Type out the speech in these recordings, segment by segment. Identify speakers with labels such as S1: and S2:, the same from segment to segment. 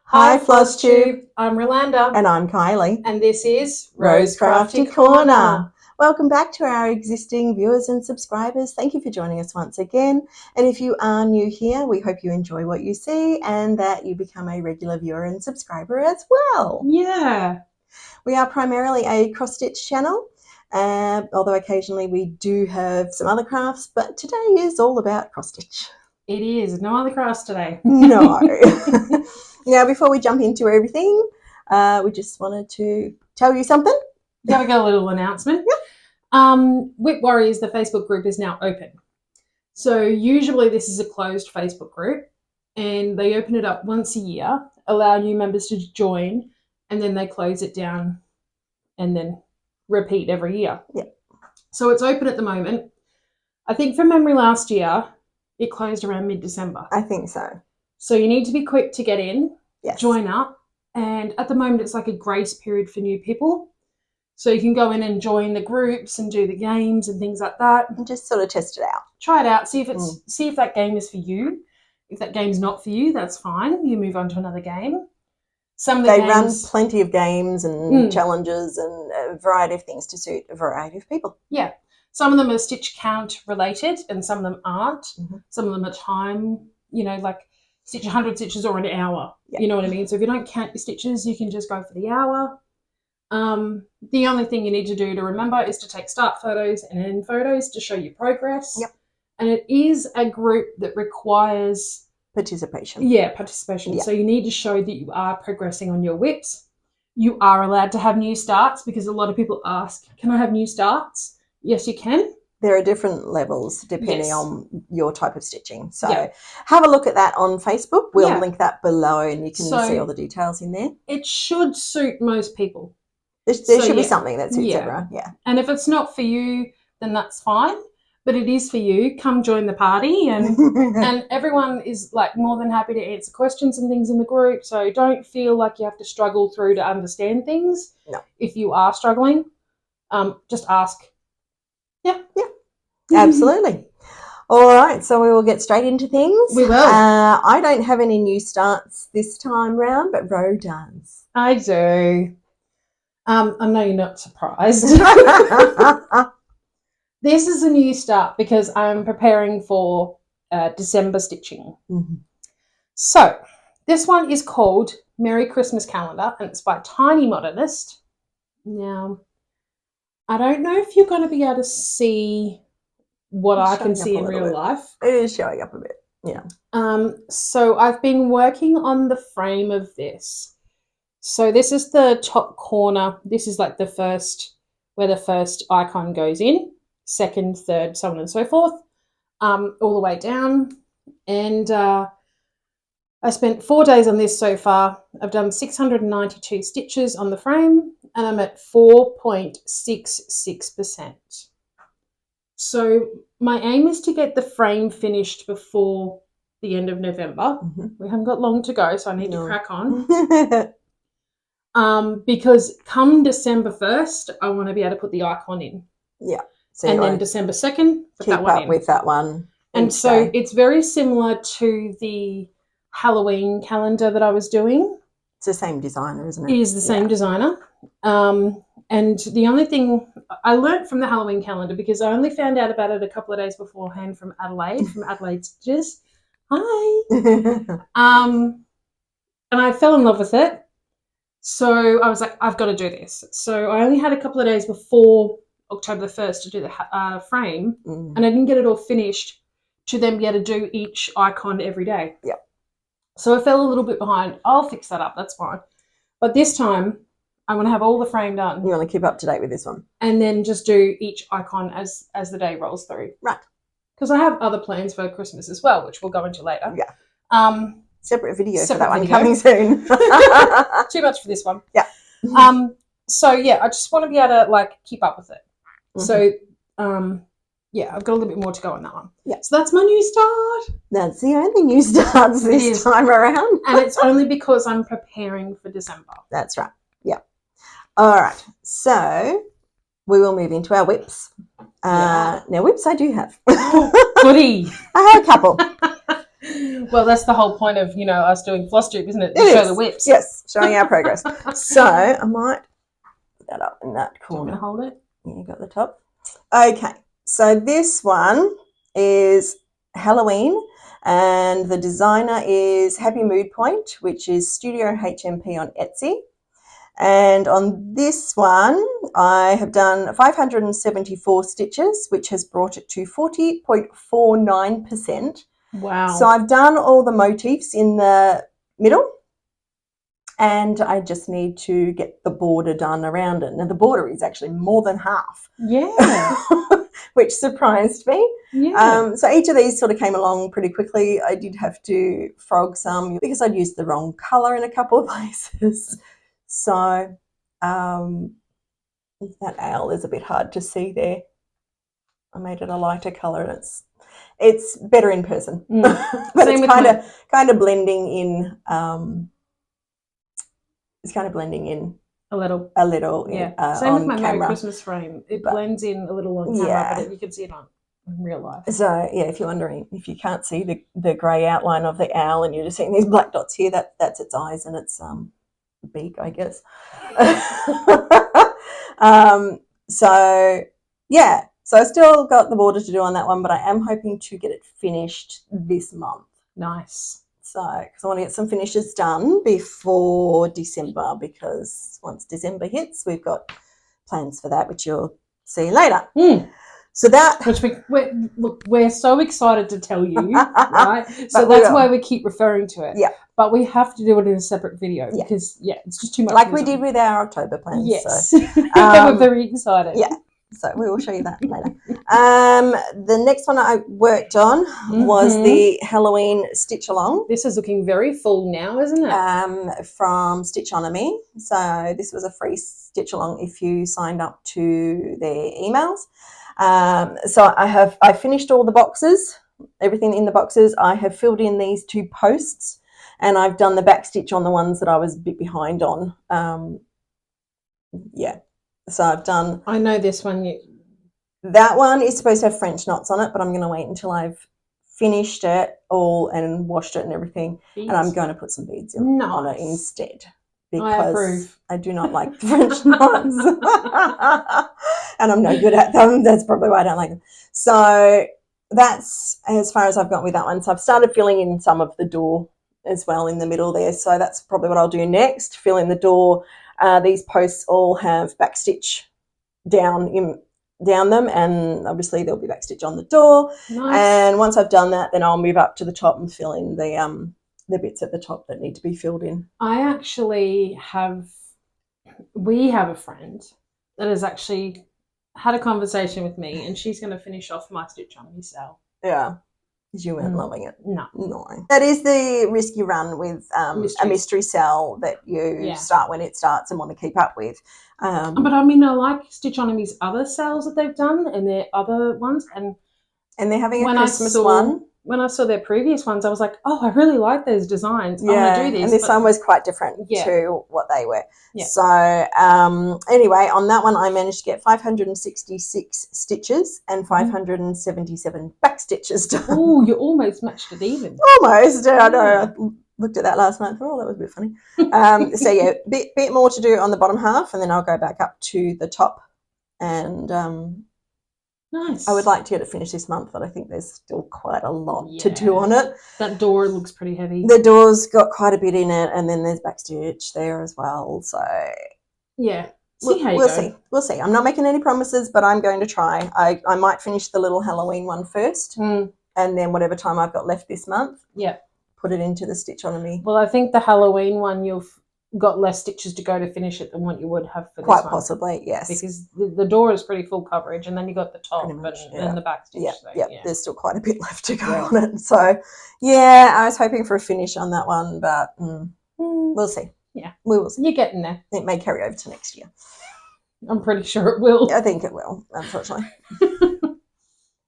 S1: Hi Flosstube,
S2: I'm Rolanda.
S1: and I'm Kylie.
S2: And this is
S1: Rose Crafty Corner. Welcome back to our existing viewers and subscribers. Thank you for joining us once again. And if you are new here, we hope you enjoy what you see and that you become a regular viewer and subscriber as well.
S2: Yeah.
S1: We are primarily a cross-stitch channel, although occasionally we do have some other crafts, but today is all about cross-stitch.
S2: It is. No other crafts today.
S1: No. Now, before we jump into everything, we just wanted to tell you something.
S2: Yeah, we got a little announcement. Whip Warriors, the Facebook group, is now open. So usually this is a closed Facebook group and they open it up once a year, allow new members to join, and then they close it down and then repeat every year.
S1: Yeah.
S2: So it's open at the moment. I think from memory last year, it closed around mid-December.
S1: I think so.
S2: So you need to be quick to get in,
S1: Yes.
S2: join up. And at the moment, it's like a grace period for new people. So you can go in and join the groups and do the games and things like that.
S1: And just sort of test it out.
S2: Try it out. See if that game is for you. If that game's not for you, that's fine. You move on to another game.
S1: They run plenty of games and challenges and a variety of things to suit a variety of people.
S2: Yeah. Some of them are stitch count related and some of them aren't. Mm-hmm. Some of them are time, like stitch 100 stitches or an hour. Yep. You know what I mean? So if you don't count your stitches, you can just go for the hour. The only thing you need to do to remember is to take start photos and end photos to show your progress.
S1: Yep.
S2: And it is a group that requires
S1: participation.
S2: Yeah, participation. Yep. So you need to show that you are progressing on your whips. You are allowed to have new starts because a lot of people ask, can I have new starts? Yes, you can.
S1: There are different levels depending on your type of stitching. So have a look at that on Facebook. We'll link that below and you can see all the details in there.
S2: It should suit most people.
S1: There should be something that suits everyone. Yeah.
S2: And if it's not for you, then that's fine. But it is for you. Come join the party and and everyone is like more than happy to answer questions and things in the group. So don't feel like you have to struggle through to understand things.
S1: No.
S2: If you are struggling, just ask.
S1: Yeah. Absolutely. All right, so we will get straight into things.
S2: We will.
S1: I don't have any new starts this time round, but Ro does.
S2: I do. I know you're not surprised. This is a new start because I'm preparing for December stitching.
S1: Mm-hmm.
S2: So this one is called Merry Christmas Calendar and it's by Tiny Modernist. Now, I don't know if you're going to be able to see what I can see in real life.
S1: It is showing up a bit, yeah.
S2: So I've been working on the frame of this. So this is the top corner. This is like where the first icon goes in, second, third, so on and so forth, all the way down. And I spent 4 days on this so far. I've done 692 stitches on the frame and I'm at 4.66%. So my aim is to get the frame finished before the end of November. Mm-hmm. We haven't got long to go, so I need to crack on. Because come December 1st, I want to be able to put the icon in.
S1: Yeah.
S2: So and then December 2nd, put that one in.
S1: Keep up with that one.
S2: And so it's very similar to the Halloween calendar that I was doing.
S1: It's the same designer, isn't it?
S2: It is the same designer. And the only thing I learned from the Halloween calendar, because I only found out about it a couple of days beforehand from Adelaide Stitches. Hi. And I fell in love with it. So I was like, I've got to do this. So I only had a couple of days before October the 1st to do the frame, and I didn't get it all finished to then be able to do each icon every day.
S1: Yeah.
S2: So I fell a little bit behind. I'll fix that up. That's fine. But this time, I want to have all the frame done.
S1: You want to keep up to date with this one.
S2: And then just do each icon as the day rolls through.
S1: Right.
S2: Because I have other plans for Christmas as well, which we'll go into later.
S1: Yeah. Separate video for that one
S2: coming
S1: soon.
S2: Too much for this one.
S1: Yeah.
S2: So, yeah, I just want to be able to, keep up with it. Mm-hmm. So, I've got a little bit more to go on that one.
S1: Yeah.
S2: So that's my new start.
S1: That's the only new starts this time around.
S2: And it's only because I'm preparing for December.
S1: That's right. Yeah. All right. So we will move into our whips. Now, whips I do have.
S2: Goody.
S1: I have a couple.
S2: Well, that's the whole point of, us doing Flosstube, isn't it? To
S1: It
S2: show
S1: is.
S2: the whips.
S1: Yes, showing our progress. So I might put that up in that
S2: Do you want me
S1: corner.
S2: to hold it?
S1: Yeah, you got the top. Okay, so this one is Halloween, and the designer is Happy Mood Point, which is Studio HMP on Etsy. And on this one, I have done 574 stitches, which has brought it to 40.49%.
S2: Wow.
S1: So I've done all the motifs in the middle, and I just need to get the border done around it. Now the border is actually more than half.
S2: Yeah.
S1: Which surprised me.
S2: Yeah.
S1: So each of these sort of came along pretty quickly. I did have to frog some because I'd used the wrong colour in a couple of places. So that owl is a bit hard to see there. I made it a lighter colour, and it's better in person. But
S2: Same
S1: it's kind of blending in. It's kind of blending in
S2: a little.
S1: Yeah.
S2: Same with my
S1: camera.
S2: Merry Christmas frame. It blends in a little on camera, but you can see it on in real life.
S1: So yeah, if you're wondering if you can't see the grey outline of the owl and you're just seeing these black dots here, that's its eyes and its beak, I guess. So yeah, so I still got the border to do on that one, but I am hoping to get it finished this month.
S2: Nice.
S1: So, because I want to get some finishes done before December, because once December hits, we've got plans for that, which you'll see later. So that,
S2: which we're so excited to tell you, right? So that's why we keep referring to it.
S1: Yeah.
S2: But we have to do it in a separate video because it's just too much.
S1: Like we did with our October plans.
S2: Yes.
S1: So,
S2: we're very excited.
S1: Yeah. So we will show you that later. The next one I worked on was the Halloween Stitch Along.
S2: This is looking very full now, isn't it?
S1: From Stitchonomy. So this was a free Stitch Along if you signed up to their emails. So I finished all the boxes, everything in the boxes. I have filled in these 2 posts, and I've done the back stitch on the ones that I was a bit behind on. Yeah. So I've done.
S2: I know this one.
S1: That one is supposed to have French knots on it, but I'm going to wait until I've finished it all and washed it and everything, and I'm going to put some beads on it instead, because I do not like French knots, and I'm no good at them. That's probably why I don't like them. So that's as far as I've got with that one. So I've started filling in some of the door as well in the middle there. So that's probably what I'll do next. Fill in the door. These posts all have backstitch down them, and obviously there'll be backstitch on the door.
S2: Nice.
S1: And once I've done that, then I'll move up to the top and fill in the bits at the top that need to be filled in.
S2: We have a friend that has actually had a conversation with me, and she's going to finish off my Stitch on me sale.
S1: Yeah. You weren't loving it.
S2: No.
S1: That is the risk you run with a mystery sell that you start when it starts and want to keep up with.
S2: But I mean, I like Stitchonomy's other sales that they've done and their other ones. And
S1: they're having a Christmas one.
S2: When I saw their previous ones, I was like, oh, I really like those designs. I want to do this.
S1: And this one was quite different to what they were.
S2: Yeah.
S1: So anyway, on that one, I managed to get 566 stitches and 577 back stitches done.
S2: Oh, you almost matched it even.
S1: Almost. I know. I looked at that last night and thought, oh, that was a bit funny. So yeah, bit more to do on the bottom half, and then I'll go back up to the top. And
S2: nice.
S1: I would like to get it finished this month, but I think there's still quite a lot to do on it.
S2: That door looks pretty heavy.
S1: The door's got quite a bit in it, and then there's backstitch there as well. So
S2: yeah,
S1: we'll see. We'll see. I'm not making any promises, but I'm going to try. I might finish the little Halloween one first, and then whatever time I've got left this month, put it into the Stitchonomy.
S2: Well, I think the Halloween one you've got less stitches to go to finish it than what you would have for this one.
S1: Quite possibly, yes.
S2: Because the door is pretty full coverage, and then you got the top and the back stitch.
S1: Yeah, there's still quite a bit left to go on it. So, yeah, I was hoping for a finish on that one, but we'll see.
S2: Yeah.
S1: We will see.
S2: You're getting there.
S1: It may carry over to next year.
S2: I'm pretty sure it will.
S1: I think it will, unfortunately.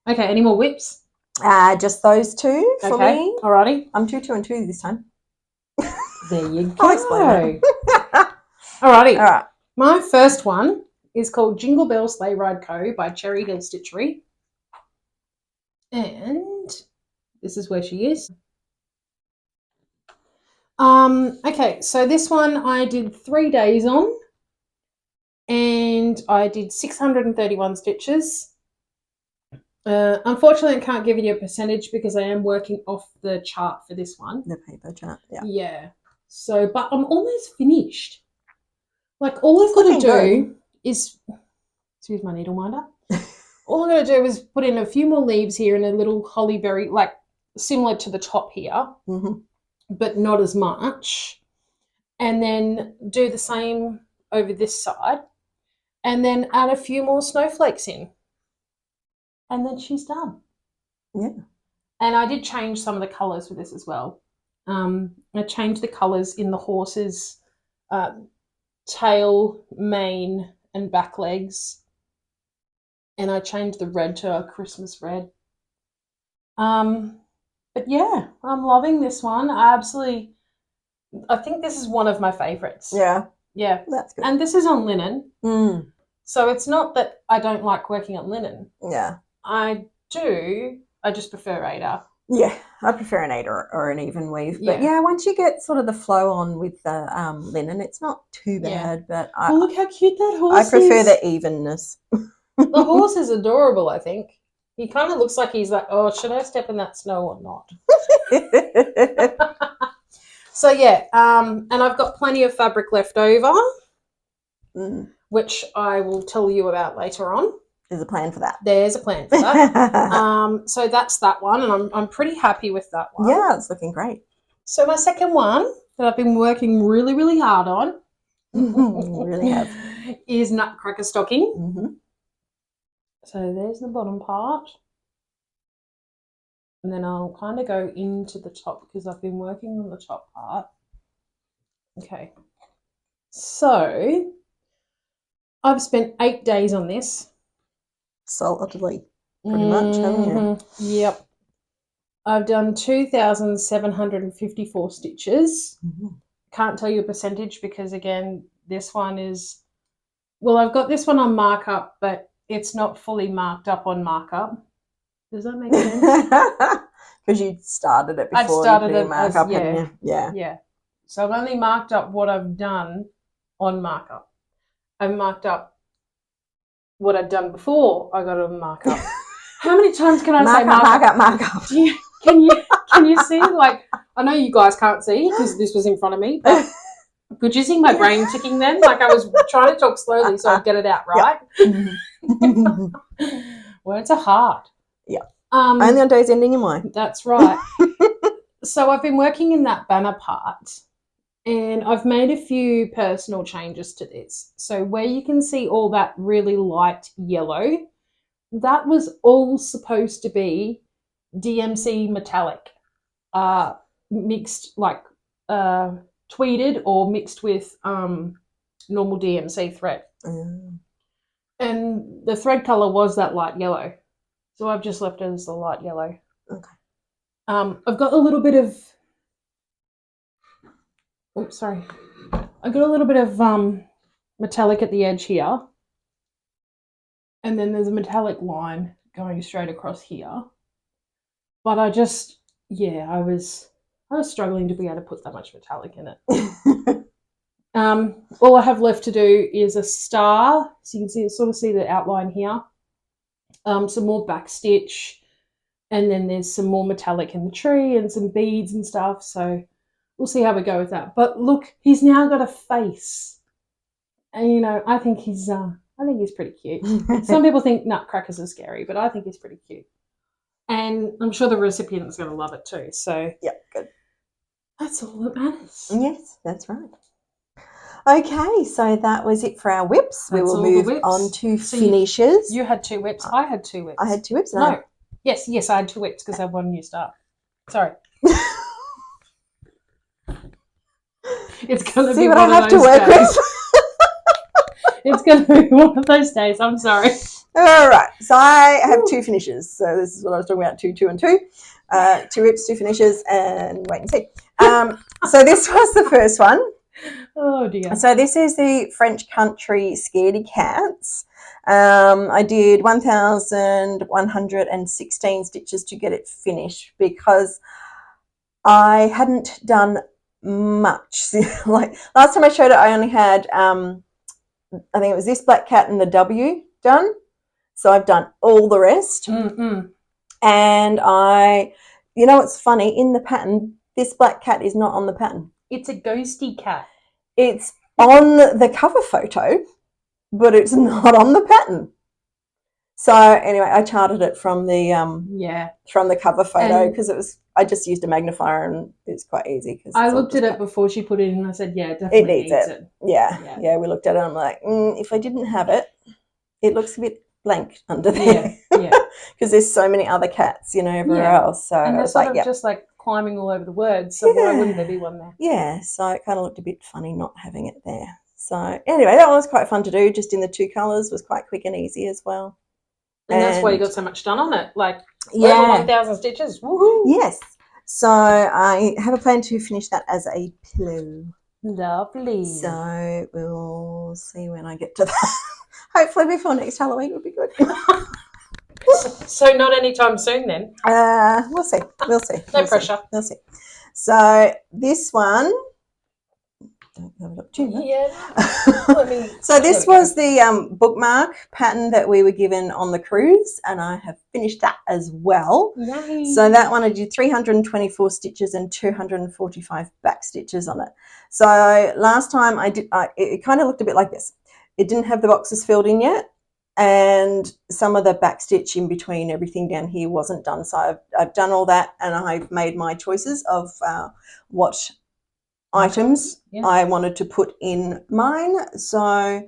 S2: Okay, any more whips?
S1: Just those 2 for me.
S2: Alrighty.
S1: I'm 2, 2, and 2 this time.
S2: There you go.
S1: I'll explain that.
S2: Alrighty. All right. My first one is called Jingle Bell Sleigh Ride Co. by Cherry Hill Stitchery. And this is where she is. Okay, so this one I did 3 days on, and I did 631 stitches. Unfortunately, I can't give you a percentage because I am working off the chart for this one.
S1: The paper chart, yeah.
S2: Yeah. So, but I'm almost finished. Like, all I've got to do is, excuse my needle minder. All I'm going to do is put in a few more leaves here and a little holly berry, like similar to the top here, but not as much. And then do the same over this side. And then add a few more snowflakes in. And then she's done.
S1: Yeah.
S2: And I did change some of the colours for this as well. I changed the colours in the horse's tail, mane, and back legs. And I changed the red to a Christmas red. But yeah, I'm loving this one. I think this is one of my favourites.
S1: Yeah.
S2: Yeah.
S1: That's good.
S2: And this is on linen. So it's not that I don't like working on linen.
S1: Yeah.
S2: I do. I just prefer Ada.
S1: Yeah, I prefer an 8 or an even weave. But yeah, once you get sort of the flow on with the linen, it's not too bad. But
S2: look how cute that horse
S1: is. I prefer
S2: is.
S1: the evenness.
S2: The horse is adorable, I think. He kind of looks like he's like, oh, should I step in that snow or not? So yeah, and I've got plenty of fabric left over, which I will tell you about later on.
S1: There's a plan for that.
S2: There's a plan for that. So that's that one, and I'm pretty happy with that one.
S1: Yeah, it's looking great.
S2: So my second one that I've been working really, really hard on,
S1: really have,
S2: is Nutcracker stocking. So there's the bottom part. And then I'll kind of go into the top because I've been working on the top part. Okay. So I've spent 8 days on this.
S1: Solidly, pretty much, haven't you?
S2: Yep. I've done 2,754 stitches. Can't tell you a percentage because, again, this one is... Well, I've got this one on markup, but it's not fully marked up on markup. Does that make sense?
S1: Because you started it before you put markup, hadn't you? Yeah.
S2: Yeah. So I've only marked up what I've done on markup. I've marked up what I'd done before I got a markup. How many times can I say markup?
S1: Markup.
S2: Can you see? Like, I know you guys can't see because this was in front of me, but could you see my brain ticking then? Like, I was trying to talk slowly so I'd get it out right. Words are hard.
S1: Yeah. Only on days ending in Y.
S2: That's right. So I've been working in that banner part. And I've made a few personal changes to this. So where you can see all that really light yellow, that was all supposed to be DMC metallic, mixed like tweeded or mixed with normal DMC thread. And the thread colour was that light yellow. So I've just left it as the light yellow.
S1: Okay.
S2: I've got a little bit of... Oops, sorry. I've got a little bit of metallic at the edge here. And then there's a metallic line going straight across here. But I just, I was struggling to be able to put that much metallic in it. All I have left to do is a star. So you can sort of see the outline here. Some more back stitch. And then there's some more metallic in the tree and some beads and stuff. So we'll see how we go with that. But look, he's now got a face. And, I think he's pretty cute. Some people think nutcrackers are scary, but I think he's pretty cute. And I'm sure the recipient's going to love it too. So
S1: yeah, good.
S2: That's all that matters.
S1: Yes, that's right. Okay, so that was it for our whips. We will move on to finishes.
S2: You had 2 whips. I had 2 whips.
S1: I had 2 whips.
S2: No. Yes, I had 2 whips because I had one new start. Sorry. It's going to be one of those days. It's going to be one of those days. I'm sorry.
S1: All right. So I have 2 finishes. So this is what I was talking about, 2, 2, and 2. 2 whips, 2 finishes, and wait and see. So this was the first one.
S2: Oh, dear.
S1: So this is the French Country Scaredy Cats. I did 1,116 stitches to get it finished because I hadn't done much. Like last time I showed it, I only had, I think it was this black cat and the W done. So I've done all the rest.
S2: Mm-mm.
S1: And it's funny, in the pattern, this black cat is not on the pattern.
S2: It's a ghosty cat.
S1: It's on the cover photo, but it's not on the pattern. So anyway, I charted it from the cover photo because I just used a magnifier and it's quite easy.
S2: I looked at it before she put it in and I said, yeah, it definitely needs it.
S1: Yeah, we looked at it and I'm like, if I didn't have it, it looks a bit blank under there.
S2: Yeah.
S1: Because there's so many other cats, everywhere else. So
S2: and they're sort of just like climbing all over the words. So why wouldn't there be one there?
S1: Yeah, so it kind of looked a bit funny not having it there. So anyway, that one was quite fun to do, just in the 2 colours, was quite quick and easy as well.
S2: And that's why you got so much done on it. Like, over 1,000 stitches. Woohoo!
S1: Yes. So I have a plan to finish that as a pillow.
S2: Lovely.
S1: So we'll see when I get to that. Hopefully before next Halloween would be good.
S2: So not anytime soon then?
S1: We'll see. We'll see.
S2: No pressure.
S1: We'll see. So this one... Don't have it up too much.
S2: Yeah.
S1: So this was the bookmark pattern that we were given on the cruise, and I have finished that as well.
S2: Yay.
S1: So that one I did 324 stitches and 245 back stitches on it. So last time it kind of looked a bit like this. It didn't have the boxes filled in yet, and some of the back stitch in between everything down here wasn't done. So I've done all that, and I've made my choices of what items I wanted to put in mine. So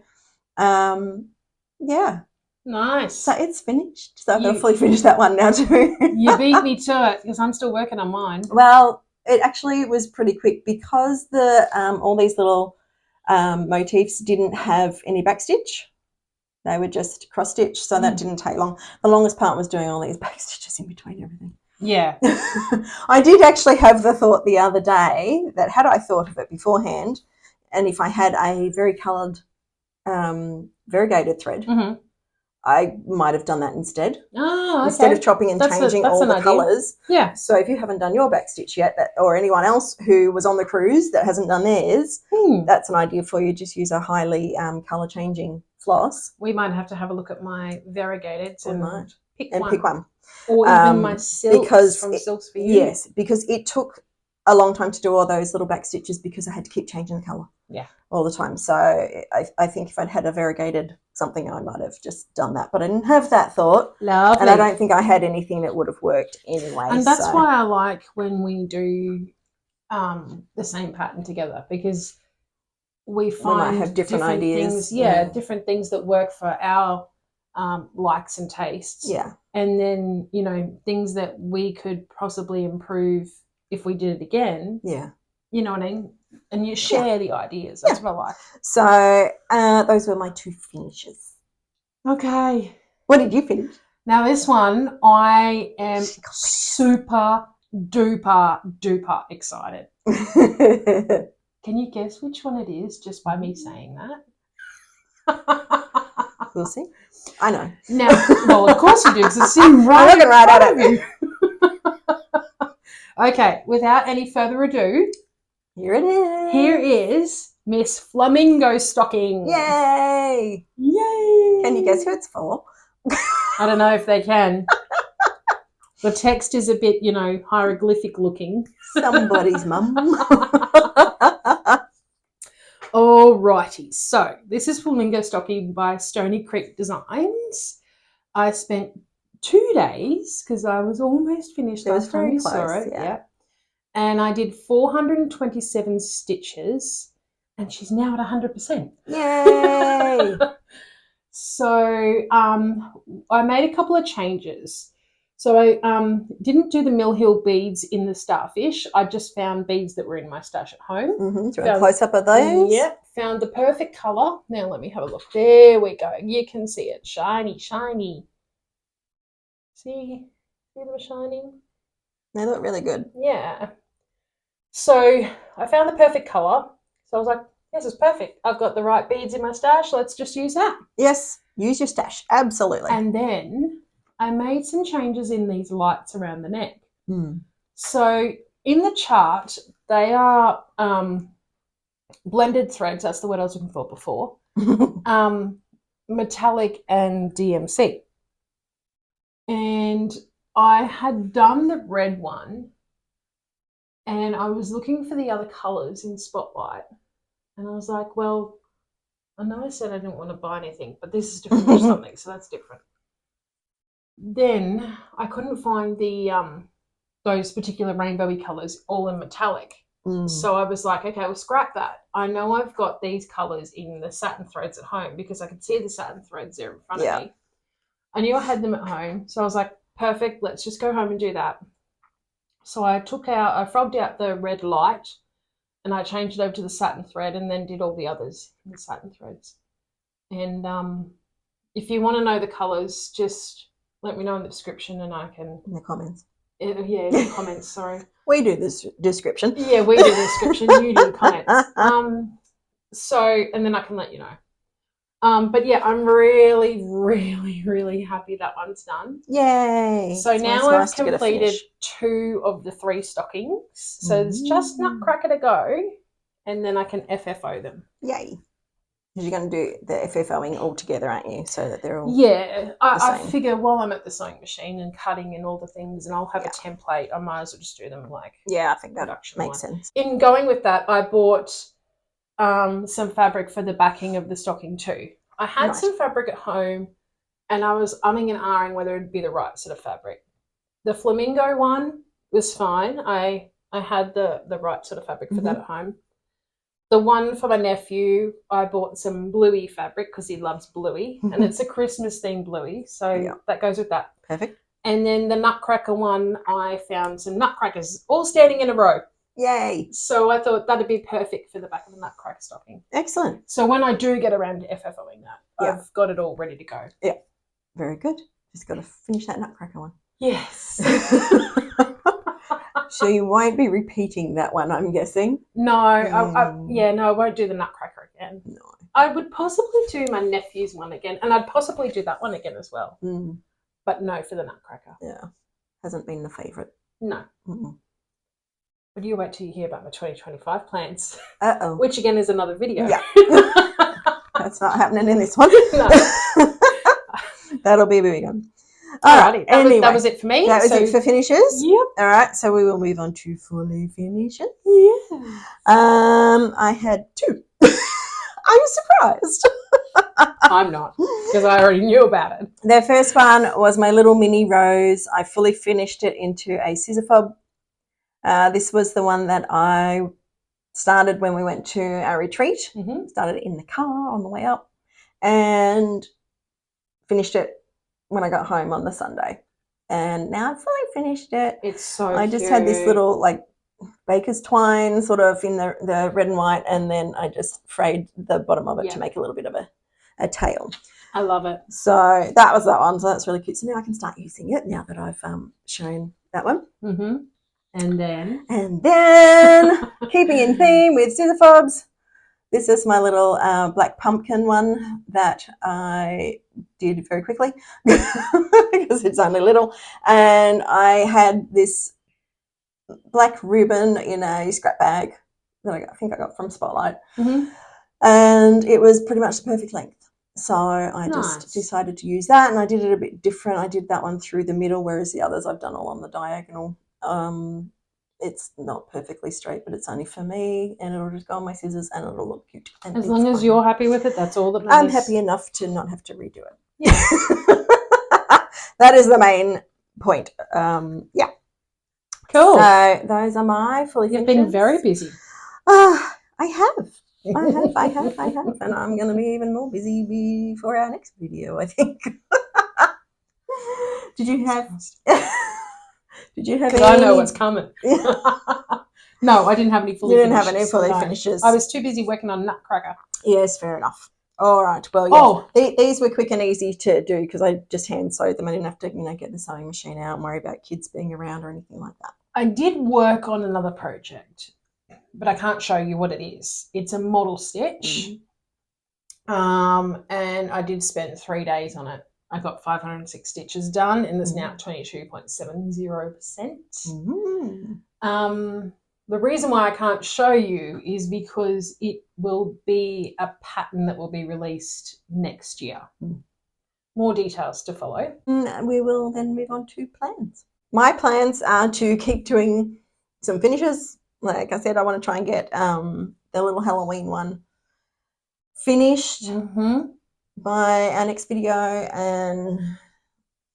S2: nice.
S1: So it's finished. So I'm going to fully finish that one now too.
S2: You beat me to it because I'm still working on mine.
S1: Well, it actually was pretty quick because the all these little motifs didn't have any backstitch. They were just cross stitch, so that didn't take long. The longest part was doing all these back stitches in between everything.
S2: Yeah.
S1: I did actually have the thought the other day that had I thought of it beforehand, and if I had a very coloured variegated thread, I might have done that instead.
S2: Oh, okay.
S1: Instead of chopping and changing all the colours.
S2: Yeah.
S1: So if you haven't done your backstitch yet, or anyone else who was on the cruise that hasn't done theirs, that's an idea for you. Just use a highly colour changing floss.
S2: We might have to have a look at my variegated and pick one. Or even my silks from Silks for You.
S1: Yes, because it took a long time to do all those little back stitches because I had to keep changing the colour all the time. So I think if I'd had a variegated something, I might have just done that. But I didn't have that thought.
S2: Lovely.
S1: And I don't think I had anything that would have worked anyway.
S2: And that's why I like when we do the same pattern together, because we find
S1: might have different ideas.
S2: Things, different things that work for our likes and tastes.
S1: Yeah.
S2: And then, things that we could possibly improve if we did it again.
S1: Yeah.
S2: You know what I mean? And you share the ideas. That's what I like.
S1: So those were my 2 finishes.
S2: Okay.
S1: What did you finish?
S2: Now this one, I am super duper excited. Can you guess which one it is just by me saying that?
S1: We'll see. I know.
S2: Now, well, of course you do, because it's sitting right
S1: at
S2: you. Okay, without any further ado,
S1: here it is.
S2: Here is Miss Flamingo Stocking.
S1: Yay!
S2: Yay!
S1: Can you guess who it's for?
S2: I don't know if they can. The text is a bit, hieroglyphic looking.
S1: Somebody's mum.
S2: Alrighty, so this is Flamingo Stocking by Stony Creek Designs. I spent 2 days because I was almost finished last time you saw it. Yeah. And I did 427 stitches, and she's now at 100%.
S1: Yay!
S2: So I made a couple of changes. So I didn't do the Mill Hill beads in the starfish. I just found beads that were in my stash at home.
S1: Do you want a close-up of those?
S2: Yeah, found the perfect colour. Now let me have a look. There we go. You can see it. Shiny, shiny. See them shining?
S1: They look really good.
S2: Yeah. So I found the perfect colour. So I was like, this is perfect. I've got the right beads in my stash. Let's just use that.
S1: Yes, use your stash. Absolutely.
S2: And then I made some changes in these lights around the neck. So in the chart, they are blended threads. That's the word I was looking for before. Metallic and DMC. And I had done the red one, and I was looking for the other colours in Spotlight. And I was like, well, I know I said I didn't want to buy anything, but this is different from something, so that's different. Then I couldn't find the those particular rainbowy colours all in metallic. So I was like, okay, we'll scrap that. I know I've got these colours in the satin threads at home because I could see the satin threads there in front of me. I knew I had them at home. So I was like, perfect, let's just go home and do that. So I frogged out the red light and I changed it over to the satin thread and then did all the others in the satin threads. And if you want to know the colours, just let me know in the description and I can...
S1: In the comments.
S2: In the comments, sorry.
S1: We do this description.
S2: Yeah, we do the description, you do the comments. And then I can let you know. But yeah, I'm really, really, really happy that one's done.
S1: Yay.
S2: So now I've completed 2 of the 3 stockings. So there's just Nutcracker to go, and then I can FFO them.
S1: Yay. Because you're going to do the FFOing all together, aren't you? So that they're all
S2: I figure while I'm at the sewing machine and cutting and all the things, and I'll have a template, I might as well just do them like...
S1: Yeah, I think that makes sense.
S2: In going with that, I bought some fabric for the backing of the stocking too. I had some fabric at home and I was umming and ahhing whether it'd be the right sort of fabric. The flamingo one was fine. I had the right sort of fabric for that at home. The one for my nephew, I bought some bluey fabric because he loves bluey, and it's a Christmas themed bluey, so that goes with that.
S1: Perfect.
S2: And then the Nutcracker one, I found some nutcrackers all standing in a row.
S1: Yay.
S2: So I thought that'd be perfect for the back of the Nutcracker stocking.
S1: Excellent.
S2: So when I do get around to FFOing that, I've got it all ready to go.
S1: Yeah. Very good. Just got to finish that Nutcracker one.
S2: Yes.
S1: So you won't be repeating that one, I'm guessing?
S2: No. I won't do the Nutcracker again. No. I would possibly do my nephew's one again, and I'd possibly do that one again as well. But no for the Nutcracker.
S1: Yeah. Hasn't been the favourite.
S2: No. But you wait till you hear about my 2025 plans.
S1: Uh-oh.
S2: Which again is another video.
S1: Yeah. That's not happening in this one. No. That'll be a big one.
S2: Alrighty, that was it for me.
S1: That was it for finishes?
S2: Yep.
S1: All right, so we will move on to fully finishes.
S2: Yeah.
S1: I had 2. I was surprised.
S2: I'm not, because I already knew about it.
S1: The first one was my little mini rose. I fully finished it into a scissor fob. This was the one that I started when we went to our retreat. Started in the car on the way up and finished it when I got home on the Sunday. And now I've fully finished it.
S2: It's so
S1: I just had this little like baker's twine sort of in the red and white, and then I just frayed the bottom of it to make a little bit of a tail.
S2: I love it.
S1: So that was that one. So that's really cute. So now I can start using it now that I've shown that one.
S2: And then
S1: keeping in theme with scissor fobs, this is my little black pumpkin one that I did very quickly because it's only little. And I had this black ribbon in a scrap bag that I think I got from Spotlight. And it was pretty much the perfect length. So I just decided to use that, and I did it a bit different. I did that one through the middle, whereas the others I've done all on the diagonal. It's not perfectly straight, but it's only for me, and it'll just go on my scissors and it'll look cute. And
S2: as long as you're happy with it, that's all that matters.
S1: I'm happy enough to not have to redo it. Yeah. That is the main point. Yeah.
S2: Cool.
S1: So those are my fully finishes.
S2: You've been very busy.
S1: I have. And I'm going to be even more busy for our next video, I think. Did you have
S2: Because I know what's coming. No, I didn't have any fully finishes.
S1: You didn't have any fully finishes.
S2: I was too busy working on Nutcracker.
S1: Yes, fair enough. All right. Well, yes. These were quick and easy to do because I just hand sewed them. I didn't have to, get the sewing machine out and worry about kids being around or anything like that.
S2: I did work on another project, but I can't show you what it is. It's a model stitch. And I did spend 3 days on it. I got 506 stitches done, and there's now 22.70%. The reason why I can't show you is because it will be a pattern that will be released next year. More details to follow.
S1: We will then move on to plans. My plans are to keep doing some finishes. Like I said, I want to try and get the little Halloween one finished by our next video, and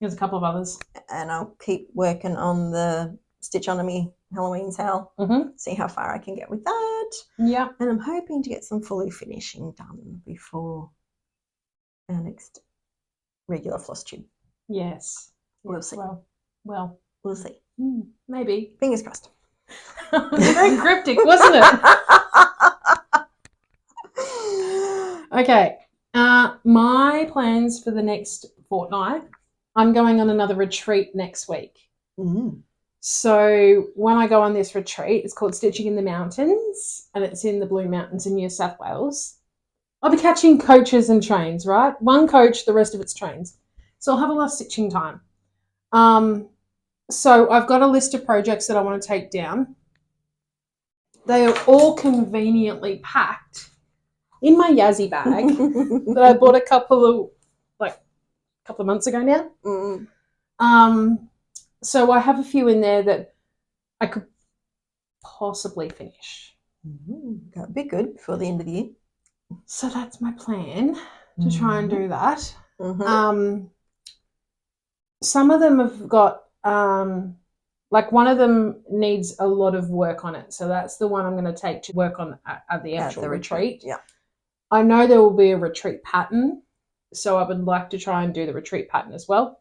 S2: there's a couple of others.
S1: And I'll keep working on the Stitch On Me Halloween sale. See how far I can get with that.
S2: Yeah.
S1: And I'm hoping to get some fully finishing done before our next regular Flosstube.
S2: Yes.
S1: We'll see.
S2: Well,
S1: we'll see.
S2: Maybe.
S1: Fingers crossed.
S2: Very cryptic, wasn't it? Okay. My plans for the next fortnight, I'm going on another retreat next week. So when I go on this retreat, it's called Stitching in the Mountains, and it's in the Blue Mountains in New South Wales. I'll be catching coaches and trains, right? One coach, the rest of it's trains. So I'll have a lot of stitching time. So I've got a list of projects that I want to take down. They are all conveniently packed in my Yazzie bag that I bought a couple of months ago now. So I have a few in there that I could possibly finish.
S1: That'd be good before the end of the year.
S2: So that's my plan, to try and do that. Some of them have got, one of them needs a lot of work on it. So that's the one I'm going to take to work on at the actual retreat.
S1: Yeah.
S2: I know there will be a retreat pattern, so I would like to try and do the retreat pattern as well.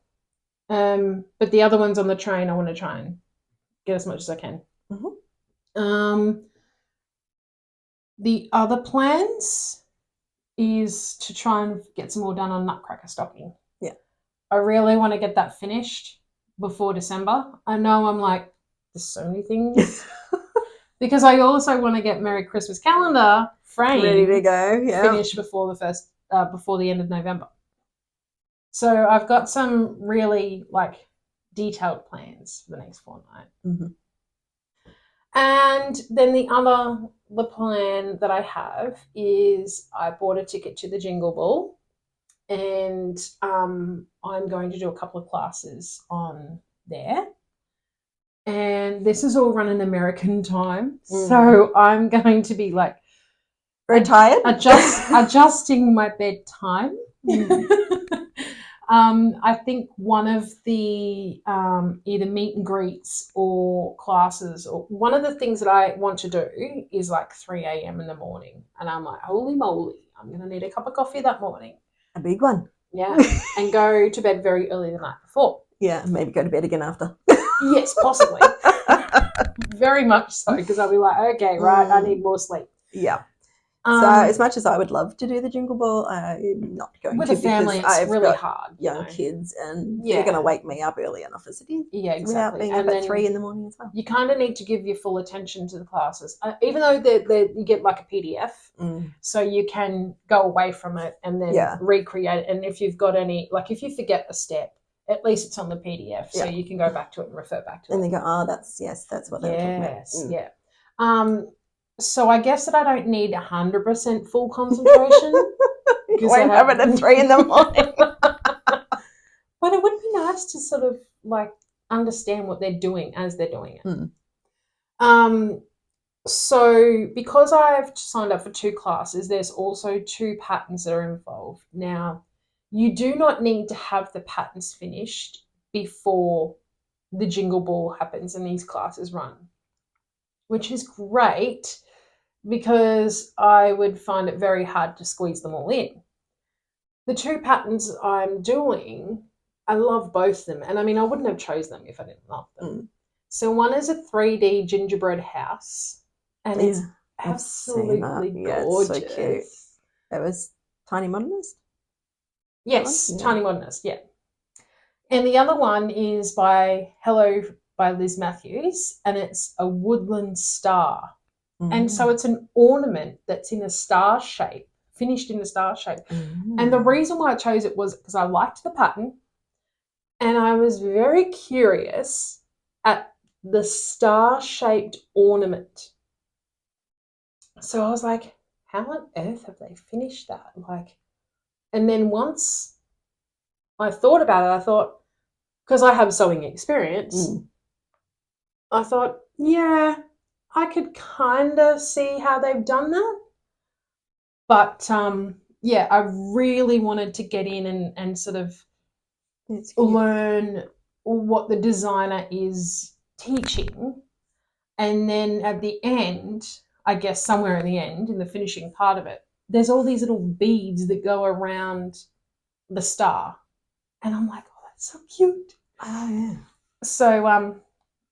S2: But the other ones on the train, I want to try and get as much as I can. The other plans is to try and get some more done on Nutcracker stocking.
S1: Yeah.
S2: I really want to get that finished before December. I know I'm like, there's so many things. Because I also want to get Merry Christmas calendar frame
S1: ready to go.
S2: Finished before the end of November. So I've got some really detailed plans for the next fortnight. And then the plan that I have is I bought a ticket to the Jingle Ball, and I'm going to do a couple of classes on there. And this is all run in American time, so I'm going to be
S1: very tired,
S2: adjusting my bedtime. I think one of the either meet and greets or classes, or one of the things that I want to do is 3 a.m. in the morning. And I'm like, holy moly, I'm going to need a cup of coffee that morning.
S1: A big one.
S2: Yeah. And go to bed very early the night before.
S1: Yeah, maybe go to bed again after.
S2: Yes, possibly. Very much so, because I'll be like, okay, right, I need more sleep.
S1: Yeah. So as much as I would love to do the Jingle Ball, I'm not going
S2: with
S1: to.
S2: With a family, it's really hard.
S1: Young kids, and they're going to wake me up early enough as it is.
S2: Yeah, exactly.
S1: Without being up at 3 in the morning as well.
S2: You kind of need to give your full attention to the classes, even though you get a PDF, so you can go away from it and then recreate it. And if you've got any, if you forget a step, at least it's on the PDF, so you can go back to it and refer back to it.
S1: And they go, oh, that's what they're talking about.
S2: Yeah. So I guess that I don't need 100% full concentration.
S1: Because I have it at 3 in the morning.
S2: But it would be nice to sort of understand what they're doing as they're doing it. So because I've signed up for 2 classes, there's also 2 patterns that are involved. Now, you do not need to have the patterns finished before the Jingle Ball happens and these classes run, which is great because I would find it very hard to squeeze them all in. The 2 patterns I'm doing, I love both of them. And I mean, I wouldn't have chose them if I didn't love them. So one is a 3D gingerbread house, and it's absolutely gorgeous.
S1: It's so cute. That was Tiny Modernist?
S2: Yes, Tiny Modernist, yeah. And the other one is by Liz Matthews, and it's a woodland star. And so it's an ornament that's in a star shape finished in the star shape. And the reason why I chose it was because I liked the pattern and I was very curious at the star-shaped ornament. So I was like, how on earth have they finished that? Like, and then once I thought about it, I thought, because I have sewing experience, I thought, yeah, I could kind of see how they've done that. But, yeah, I really wanted to get in and sort of learn what the designer is teaching. And then at the end, I guess somewhere in the end, in the finishing part of it, there's all these little beads that go around the star. And I'm like, oh, that's so cute.
S1: Oh, yeah.
S2: So,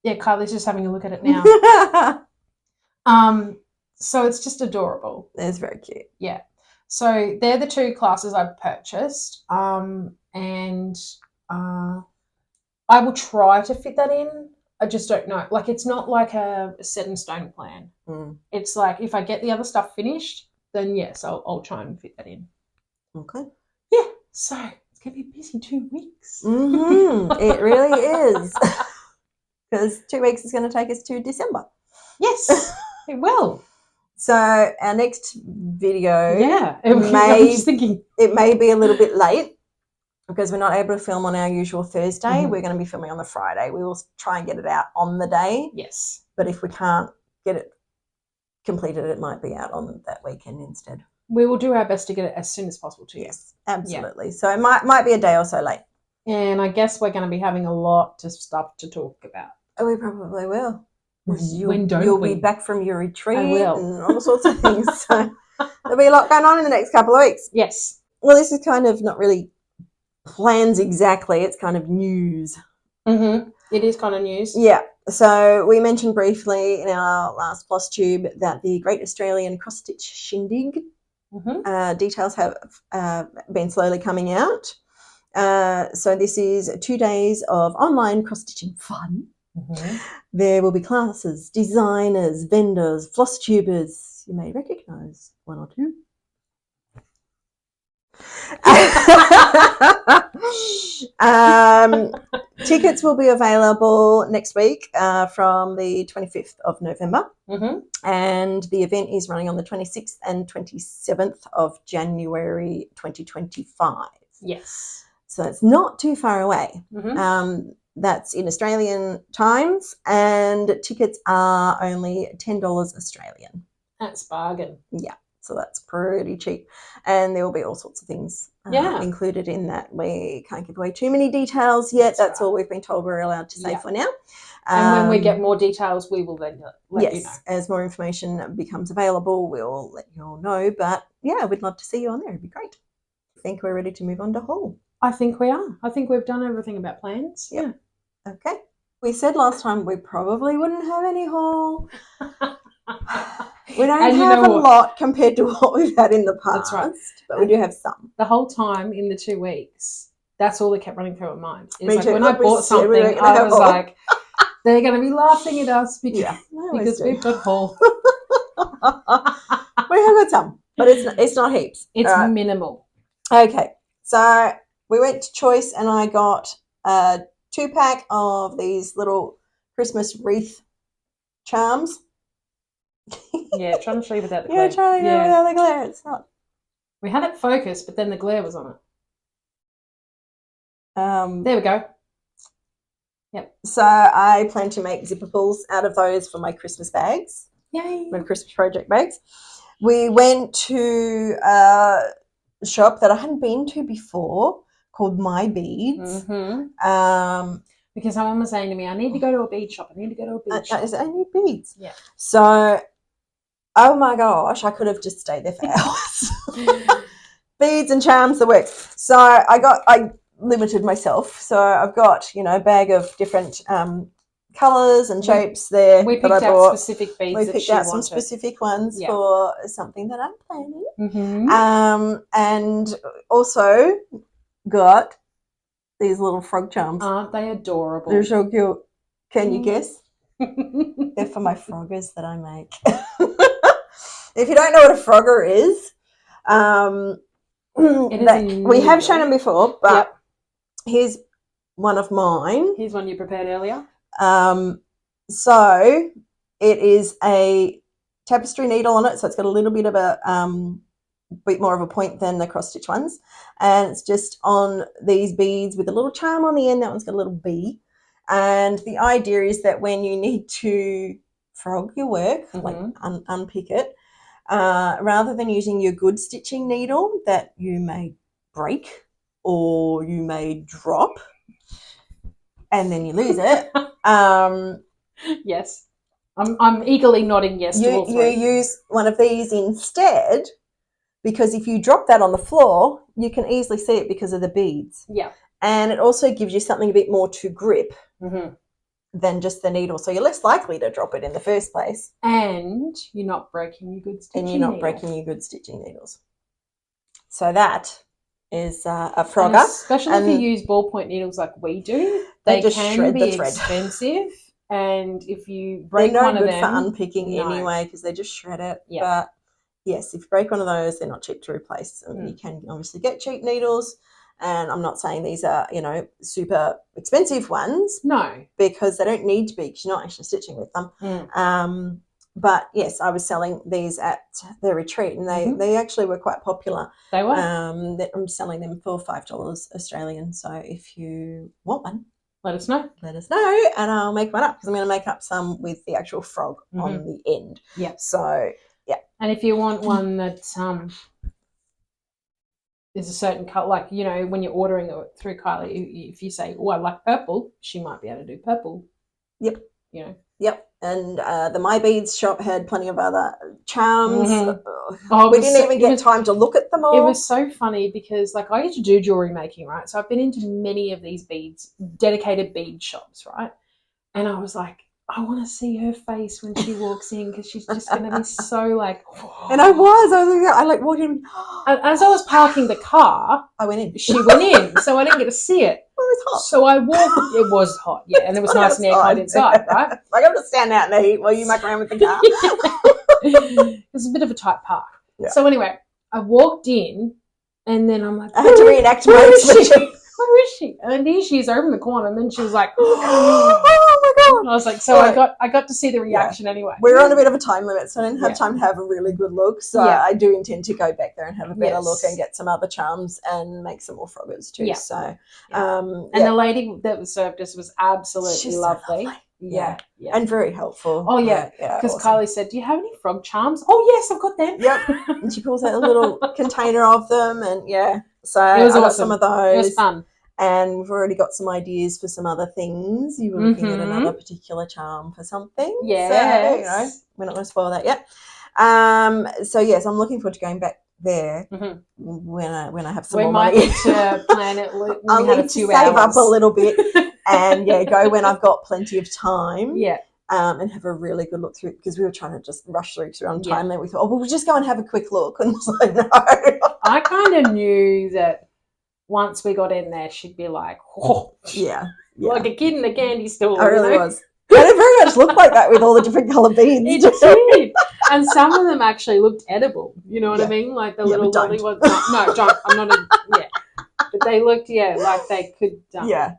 S2: yeah, Kylie's just having a look at it now. So it's just adorable.
S1: It's very cute.
S2: Yeah. So they're the two classes I've purchased. And I will try to fit that in. I just don't know. Like, it's not like a set in stone plan. It's like if I get the other stuff finished, then yes, I'll try and fit that in.
S1: Okay.
S2: Yeah. So it's going to be a busy 2 weeks.
S1: It really is. Because 2 weeks is going to take us to December.
S2: Yes, it will.
S1: So our next video,
S2: it
S1: may be a little bit late because we're not able to film on our usual Thursday. We're going to be filming on the Friday. We will try and get it out on the day.
S2: Yes.
S1: But if we can't get it completed, it might be out on that weekend instead.
S2: We will do our best to get it as soon as possible to you.
S1: Yes, absolutely. Yeah. So it might be a day or so late.
S2: And I guess we're going to be having a lot of stuff to talk about.
S1: Oh, we probably will.
S2: You'll
S1: be back from your retreat
S2: and
S1: all sorts of things. So there'll be a lot going on in the next couple of weeks.
S2: Yes.
S1: Well, this is kind of not really plans exactly. It's kind of news.
S2: It is kind of news.
S1: Yeah. So we mentioned briefly in our last Flosstube that the Great Australian Cross Stitch Shindig details have been slowly coming out. So this is 2 days of online cross-stitching fun. There will be classes, designers, vendors, Flosstubers. You may recognise one or two. Tickets will be available next week from the 25th of November. And the event is running on the 26th and 27th of January 2025.
S2: Yes.
S1: So it's not too far away. That's in Australian times, and tickets are only $10 Australian.
S2: That's bargain.
S1: Yeah, so that's pretty cheap. And there will be all sorts of things included in that. We can't give away too many details yet. That's all we've been told we're allowed to say for now.
S2: And when we get more details, we will then let you know.
S1: As more information becomes available, we'll let you all know. But, yeah, we'd love to see you on there. It'd be great. I think we're ready to move on to haul.
S2: I think we are. I think we've done everything about plans. Yeah.
S1: Okay. We said last time we probably wouldn't have any haul. We don't have a lot compared to what we've had in the past. That's right. But we do have some.
S2: The whole time in the 2 weeks, that's all that kept running through my mind. It's like when I bought something, I was like, they're going to be laughing at us because we've got haul.
S1: We have got some, but it's not heaps.
S2: It's minimal.
S1: Okay. So we went to Choice and I got a 2-pack of these little Christmas wreath charms.
S2: Yeah, trying to show you without the glare.
S1: Yeah, trying to go without the glare. It's not.
S2: We had it focused, but then the glare was on it. There we go. Yep.
S1: So I plan to make zipper pulls out of those for my Christmas bags.
S2: Yay.
S1: My Christmas project bags. We went to a shop that I hadn't been to before called My Beads.
S2: Because someone was saying to me, I need to go to a bead shop. I need
S1: I need beads.
S2: Yeah.
S1: So, oh my gosh, I could have just stayed there for hours. Beads and charms that work. So I limited myself. So I've got, a bag of different colours and shapes there.
S2: We picked out specific beads.
S1: We picked out some specific ones for something that I'm planning. And also got these little frog charms.
S2: Aren't they adorable?
S1: They're so cute. Can you guess? They're for my froggers that I make. If you don't know what a frogger is,
S2: It is a
S1: we have
S2: needle.
S1: shown them before, but
S2: Yep.
S1: here's one of mine.
S2: Here's one you prepared earlier.
S1: So it is a tapestry needle on it, so it's got a little bit of a bit more of a point than the cross stitch ones, and it's just on these beads with a little charm on the end. That one's got a little bee, and the idea is that when you need to frog your work, like unpick it, rather than using your good stitching needle that you may break or you may drop and then you lose it.
S2: Yes. I'm eagerly nodding yes to all three.
S1: You use one of these instead, because if you drop that on the floor, you can easily see it because of the beads.
S2: Yeah.
S1: And it also gives you something a bit more to grip than just the needle. So you're less likely to drop it in the first place.
S2: And you're not breaking your good stitching
S1: needles. So that is a Frogger.
S2: And especially if you use ballpoint needles like we do, they
S1: just
S2: can
S1: shred
S2: be
S1: the thread.
S2: expensive. And if you break
S1: they're
S2: one
S1: no
S2: of
S1: good
S2: them,
S1: for unpicking anyway, because they just shred it.
S2: Yeah.
S1: But yes, if you break one of those, they're not cheap to replace. You can obviously get cheap needles, and I'm not saying these are, super expensive ones.
S2: No,
S1: because they don't need to be, because you're not actually stitching with them. But yes, I was selling these at the retreat, and they actually were quite popular.
S2: They were.
S1: I'm selling them for $5 Australian. So if you want one,
S2: let us know,
S1: and I'll make one up, because I'm going to make up some with the actual frog on the end.
S2: Yeah.
S1: So yeah.
S2: And if you want one that is a certain color, like when you're ordering it through Kylie, if you say, "Oh, I like purple," she might be able to do purple.
S1: Yep.
S2: Yep.
S1: And the My Beads shop had plenty of other charms.
S2: Oh,
S1: we didn't even get time to look at them all.
S2: It was so funny because, like, I used to do jewelry making, right? So I've been into many of these dedicated bead shops, right? And I was like, I want to see her face when she walks in, because she's just going to be so like.
S1: And I like walked in.
S2: As I was parking the car,
S1: I went in.
S2: She went in, so I didn't get to see it.
S1: It was hot.
S2: So I walked. It was hot, yeah, and it was nice and airtight inside, right?
S1: Like, I'm just standing out in the heat while you muck around with the car.
S2: It was a bit of a tight park. Yeah. So anyway, I walked in, and then I'm like,
S1: I had to reenact my expression.
S2: Where is she? And here she is over in the corner, and then she was like,
S1: oh my God.
S2: And I was like, so I got to see the reaction anyway.
S1: We're on a bit of a time limit, so I didn't have time to have a really good look. So I do intend to go back there and have a better look and get some other charms and make some more froggers too. Yeah. So,
S2: and the lady that served us was absolutely lovely. Yeah.
S1: And very helpful.
S2: Oh, yeah. Because Kylie said, "Do you have any frog charms?" "Oh, yes, I've got them."
S1: Yep. And she pulls out a little container of them, and so
S2: it was
S1: I
S2: awesome.
S1: got some of those.
S2: It was fun.
S1: And we've already got some ideas for some other things. You were looking at another particular charm for something.
S2: Yes.
S1: So, we're not going to spoil that yet. So, yes, I'm looking forward to going back there when I have some more money.
S2: We might need to plan it when
S1: I'll
S2: we have
S1: need
S2: a 2
S1: to save up a little bit and, go when I've got plenty of time.
S2: Yeah.
S1: And have a really good look through, because we were trying to just rush through because we were on time. Then we thought, we'll just go and have a quick look. And I was like, no.
S2: I kind of knew that once we got in there, she'd be like, oh, like a kid in a candy store.
S1: I really was. And it very much looked like that with all the different colour beads.
S2: It did. And some of them actually looked edible. You know what I mean? Like the little lolly ones. No, don't. I'm not but they looked, like they could.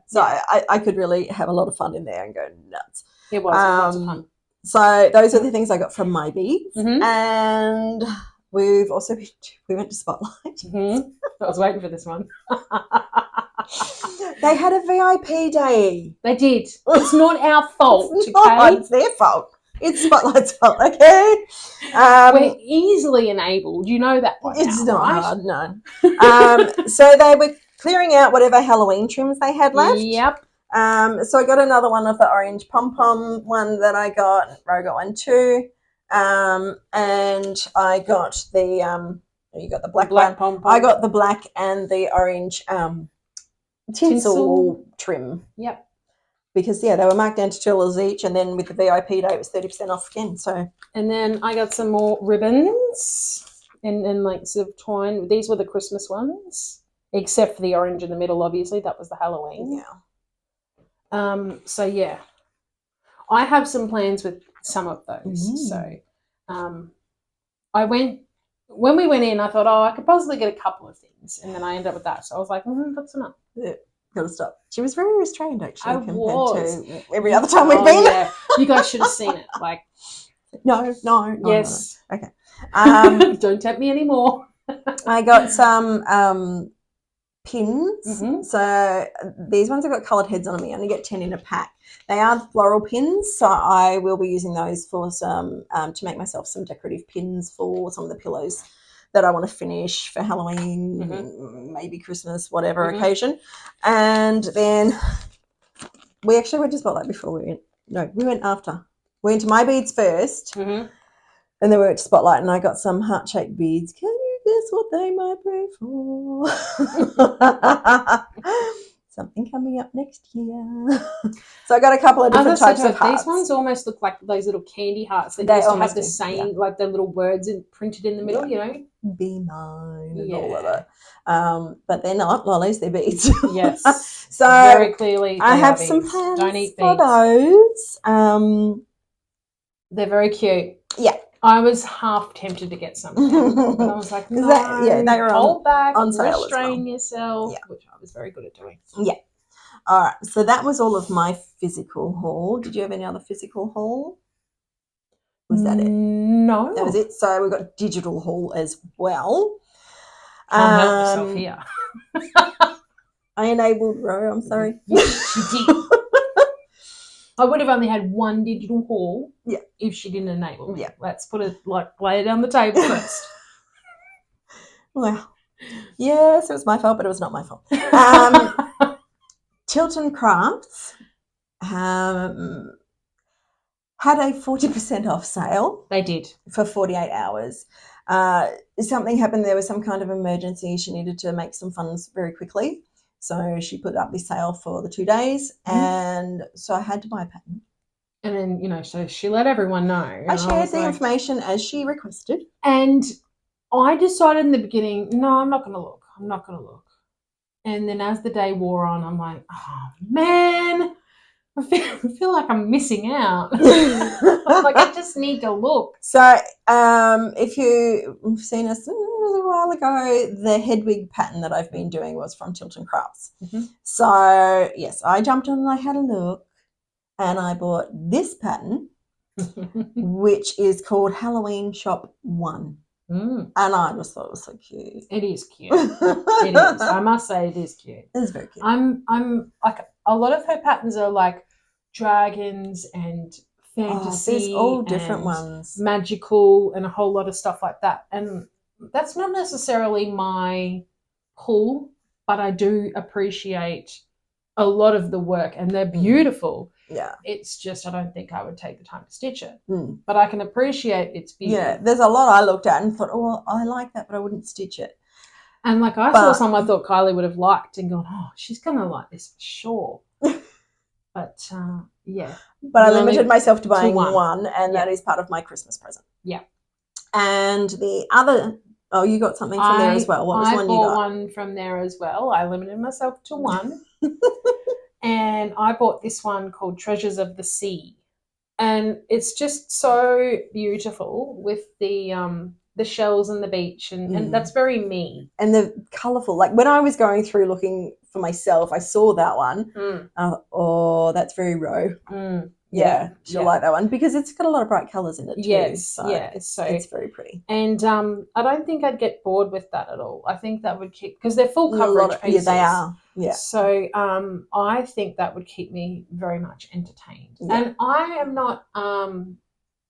S1: So I could really have a lot of fun in there and go nuts.
S2: It was lots of fun.
S1: So those are the things I got from My Beads. And we've also we went to Spotlight.
S2: I was waiting for this one.
S1: They had a VIP day.
S2: They did. It's not our fault.
S1: It's their fault. It's Spotlight's fault, okay?
S2: We're easily enabled. You know that by
S1: It's
S2: now,
S1: not
S2: right?
S1: hard, no. So they were clearing out whatever Halloween trims they had left.
S2: Yep.
S1: So I got another one of the orange pom-pom one that I got. Ro got one too. And I got the you got the black
S2: pom-pom.
S1: I got the black and the orange tinsel trim.
S2: Yep.
S1: Because they were marked down to $2 each, and then with the VIP day it was 30% off again. So
S2: and then I got some more ribbons and lengths of twine. These were the Christmas ones, except for the orange in the middle. Obviously, that was the Halloween.
S1: Yeah.
S2: So I have some plans with some of those. So I went when we went in, I thought, I could possibly get a couple of things, and then I ended up with that. So I was like, that's enough.
S1: Yeah. Gotta stop. She was very restrained, actually, compared
S2: was.
S1: to every other time we've been.
S2: Yeah. You guys should have seen it. Like,
S1: no.
S2: Yes.
S1: No. Okay.
S2: Don't tempt me anymore.
S1: I got some pins.
S2: Mhm.
S1: So these ones have got coloured heads on them. You only get 10 in a pack. They are floral pins, so I will be using those for some to make myself some decorative pins for some of the pillows that I want to finish for Halloween, maybe Christmas, whatever occasion. And then we actually went to Spotlight before we went. No, we went after. We went to My Beads first, and then we went to Spotlight, and I got some heart-shaped beads. Can you guess what they might be for? Something coming up next year. So I got a couple of different types of hearts.
S2: These ones almost look like those little candy hearts that used to have the same, like the little words printed in the middle, you know?
S1: Be mine and all of that. But they're not lollies, they're beads.
S2: Yes.
S1: So
S2: very clearly
S1: I have some plans
S2: Don't eat
S1: for
S2: beads.
S1: those.
S2: They're very cute.
S1: Yeah.
S2: I was half tempted to get some, but I was like, no,
S1: they were
S2: hold back,
S1: on sale
S2: restrain yourself, which I was very good at doing.
S1: Yeah. All right. So that was all of my physical haul. Did you have any other physical haul? Was that it?
S2: No.
S1: That was it. So we've got digital haul as well.
S2: Can't help yourself here.
S1: I enabled Ro, I'm sorry.
S2: Yes, she did. I would have only had one digital haul if she didn't enable me. Yeah. Let's lay it on the table first.
S1: Well, yes, it was my fault, but it was not my fault. Tilton Crafts had a 40% off sale.
S2: They did.
S1: For 48 hours. Something happened. There was some kind of emergency. She needed to make some funds very quickly. So she put up this sale for the 2 days, and so I had to buy a pattern.
S2: And then, so she let everyone know.
S1: I shared the information as she requested.
S2: And I decided in the beginning, no, I'm not going to look. And then as the day wore on, I'm like, oh, man, I feel like I'm missing out. Like, I just need to look.
S1: So if you've seen us a while ago, the Hedwig pattern that I've been doing was from Tilton Crafts. So, yes, I jumped on and I had a look, and I bought this pattern, which is called Halloween Shop 1. And I just thought it was so cute.
S2: It is cute. It is. I must say it is cute.
S1: It is very cute.
S2: I'm like, a lot of her patterns are like dragons and fantasy.
S1: There's all different ones.
S2: Magical and a whole lot of stuff like that. And that's not necessarily my pull, but I do appreciate a lot of the work, and they're beautiful.
S1: Yeah.
S2: It's just I don't think I would take the time to stitch it. But I can appreciate its beauty.
S1: Yeah, there's a lot I looked at and thought, oh, I like that, but I wouldn't stitch it.
S2: And like I saw some I thought Kylie would have liked and gone, oh, she's going to like this for sure. But, yeah.
S1: But I limited myself to buying one, and that is part of my Christmas present.
S2: Yeah.
S1: And the other, you got something from there as well. What was one you got?
S2: I bought one from there as well. I limited myself to one. And I bought this one called Treasures of the Sea. And it's just so beautiful with the shells and the beach, and that's very me. And
S1: the colourful. Like when I was going through looking for myself, I saw that one. Oh, that's very Ro. Yeah, you'll like that one because it's got a lot of bright colours in it too.
S2: Yes,
S1: so it's very pretty.
S2: And I don't think I'd get bored with that at all. I think that would keep, because they're full coverage pieces.
S1: Yeah, they are. Yeah.
S2: So I think that would keep me very much entertained. Yeah. And I am not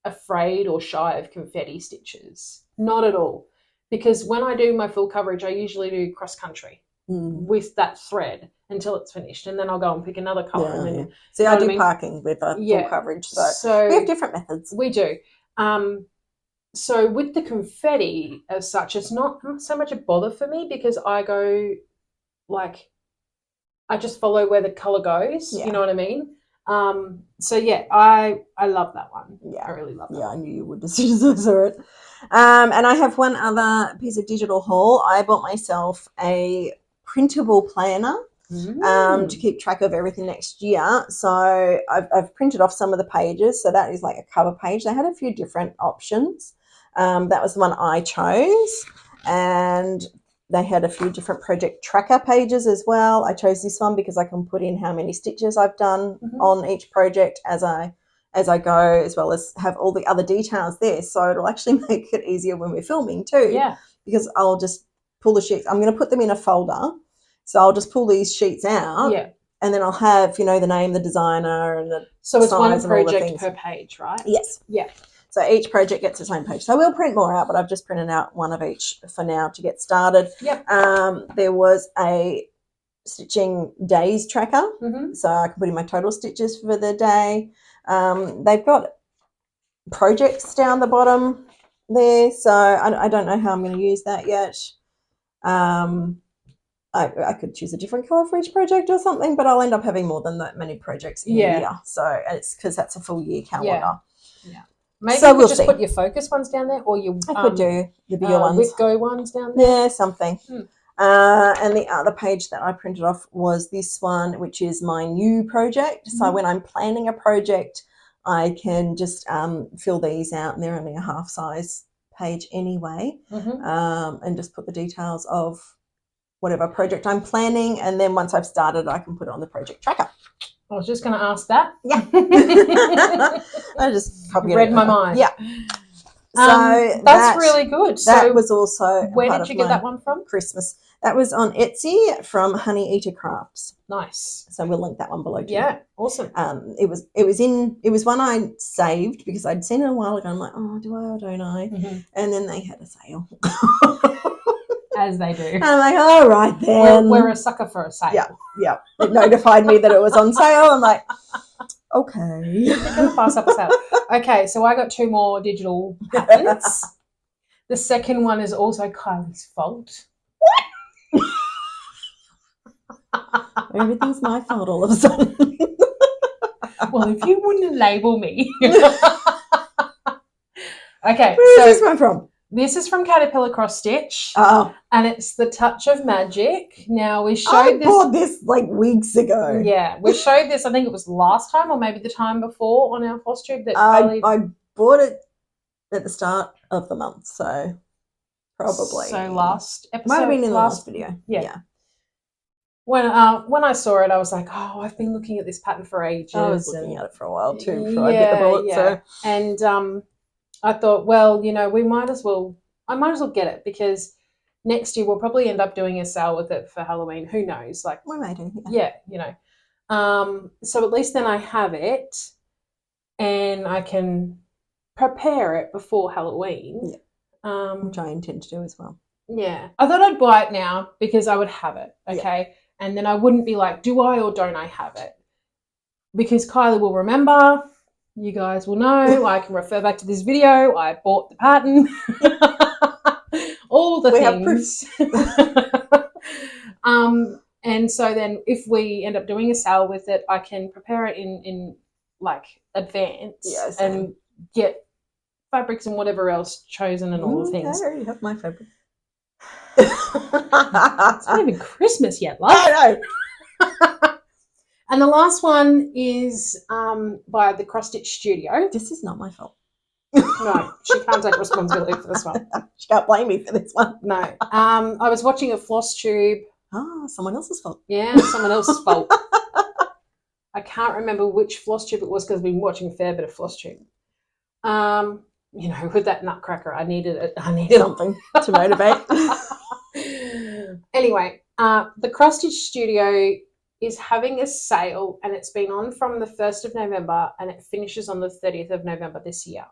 S2: afraid or shy of confetti stitches. Not at all. Because when I do my full coverage, I usually do cross country with that thread until it's finished, and then I'll go and pick another colour.
S1: Yeah, and then, see, I do parking with a full coverage, so we have different methods.
S2: We do. So with the confetti as such, it's not so much a bother for me because I go like, I just follow where the colour goes. Yeah. You know what I mean? So yeah, I love that one. Yeah, I really love that.
S1: Yeah, I knew you would as soon as I saw it. And I have one other piece of digital haul. I bought myself a printable planner to keep track of everything next year. So I've printed off some of the pages. So that is like a cover page. They had a few different options. That was the one I chose, and they had a few different project tracker pages as well. I chose this one because I can put in how many stitches I've done on each project as I go, as well as have all the other details there. So it'll actually make it easier when we're filming too.
S2: Yeah.
S1: Because I'll just pull the sheets. I'm going to put them in a folder. So I'll just pull these sheets out.
S2: Yeah.
S1: And then I'll have, the name, the designer, and the
S2: So it's
S1: size
S2: one
S1: and all the
S2: project
S1: things.
S2: per page, right?
S1: Yes.
S2: Yeah.
S1: So each project gets its own page. So we'll print more out, but I've just printed out one of each for now to get started.
S2: Yep.
S1: There was a stitching days tracker, so I can put in my total stitches for the day. They've got projects down the bottom there, so I don't know how I'm going to use that yet. I could choose a different colour for each project or something, but I'll end up having more than that many projects in a year. So it's because that's a full year calendar.
S2: Yeah. Maybe
S1: so
S2: you could
S1: we'll
S2: just
S1: see.
S2: put your focus ones down there, or your
S1: I could do the bigger ones.
S2: With go ones down there.
S1: Yeah, something. And the other page that I printed off was this one, which is my new project. So when I'm planning a project, I can just fill these out, and they're only a half size page anyway, and just put the details of whatever project I'm planning, and then once I've started, I can put it on the project tracker.
S2: I was just going to ask that.
S1: Yeah. I just probably
S2: read my mind.
S1: Yeah. So
S2: that's really good.
S1: That was also
S2: where did you get that one from?
S1: Christmas. That was on Etsy from Honey Eater Crafts.
S2: Nice.
S1: So we'll link that one below too.
S2: Yeah, awesome.
S1: It was one I saved because I'd seen it a while ago. I'm like, oh, do I or don't I? And then they had a sale.
S2: As they do.
S1: And I'm like, all right then.
S2: We're a sucker for a sale.
S1: Yeah. It notified me that it was on sale. I'm like, okay.
S2: You're going to pass up a sale. Okay, so I got 2 more digital patterns. The second one is also Kylie's fault.
S1: Everything's my fault all of a sudden.
S2: Well, if you wouldn't label me. Okay.
S1: Where's this one from?
S2: This is from Caterpillar Cross Stitch.
S1: Oh.
S2: And it's the Touch of Magic. Now, we showed
S1: I bought this like weeks ago.
S2: Yeah. We showed this, I think it was last time or maybe the time before on our Flosstube.
S1: I bought it at the start of the month, so probably.
S2: So last episode.
S1: Might have been in the last video.
S2: Yeah. When I saw it, I was like, oh, I've been looking at this pattern for ages.
S1: I was looking at it for a while too before I bit the bullet.
S2: Yeah.
S1: So.
S2: And I thought, well, I might as well get it because next year we'll probably end up doing a sale with it for Halloween. Who knows? Like
S1: we may do.
S2: Yeah, so at least then I have it and I can prepare it before Halloween.
S1: Yeah. Which I intend to do as well.
S2: Yeah. I thought I'd buy it now because I would have it, okay? Yeah. And then I wouldn't be like, do I or don't I have it? Because Kylie will remember. You guys will know. I can refer back to this video. I bought the pattern. All the things. And so then if we end up doing a sale with it, I can prepare it in like advance and get fabrics and whatever else chosen and all the things.
S1: I already have my fabric.
S2: It's not even Christmas yet, love.
S1: I know.
S2: And the last one is by the Cross Stitch Studio.
S1: This is not my fault.
S2: No, she can't take responsibility for this one.
S1: She can't blame me for this one.
S2: No. I was watching a Flosstube.
S1: Oh, someone else's fault.
S2: Yeah, someone else's fault. I can't remember which Flosstube it was because I've been watching a fair bit of Flosstube. With that nutcracker, I needed
S1: something to motivate.
S2: Anyway, the Cross Stitch Studio is having a sale and it's been on from the 1st of November and it finishes on the 30th of November this year.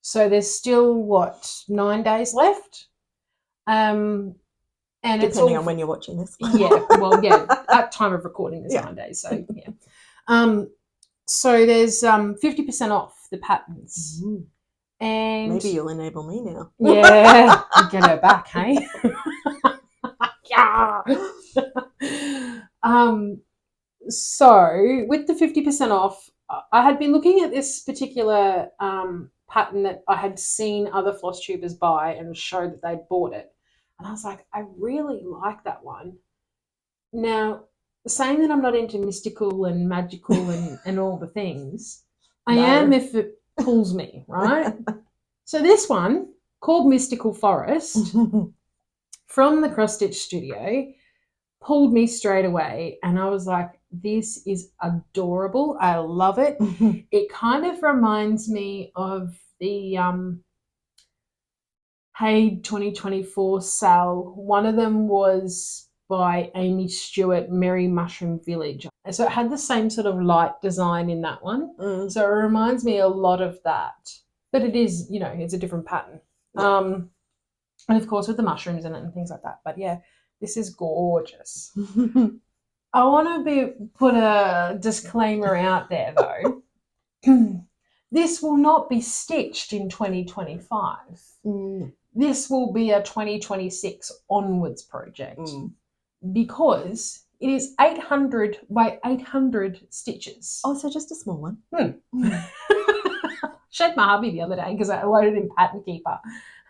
S2: So there's still, 9 days left? And
S1: depending on when you're watching this.
S2: At time of recording there's 9 days. So, yeah. So there's 50% off the patterns. Mm. And
S1: maybe you'll enable me now.
S2: Yeah, get her back, hey? Yeah. So with the 50% off, I had been looking at this particular pattern that I had seen other Flosstubers buy and showed that they'd bought it. And I was like, I really like that one. Now, saying that I'm not into mystical and magical and all the things, I am if it pulls me, right? So this one called Mystical Forest from the Cross Stitch Studio, pulled me straight away, and I was like, this is adorable. I love it. It kind of reminds me of the Hey 2024 sale. One of them was by Amy Stewart, Merry Mushroom Village. So it had the same sort of light design in that one. So it reminds me a lot of that. But it is, you know, it's a different pattern. Yeah. And of course with the mushrooms in it and things like that. But yeah, this is gorgeous. I want to put a disclaimer out there though. This will not be stitched in 2025. This will be a 2026 onwards project because it is 800 by 800 stitches.
S1: Oh, so just a small one.
S2: Showed my hubby the other day because I loaded in Pattern Keeper.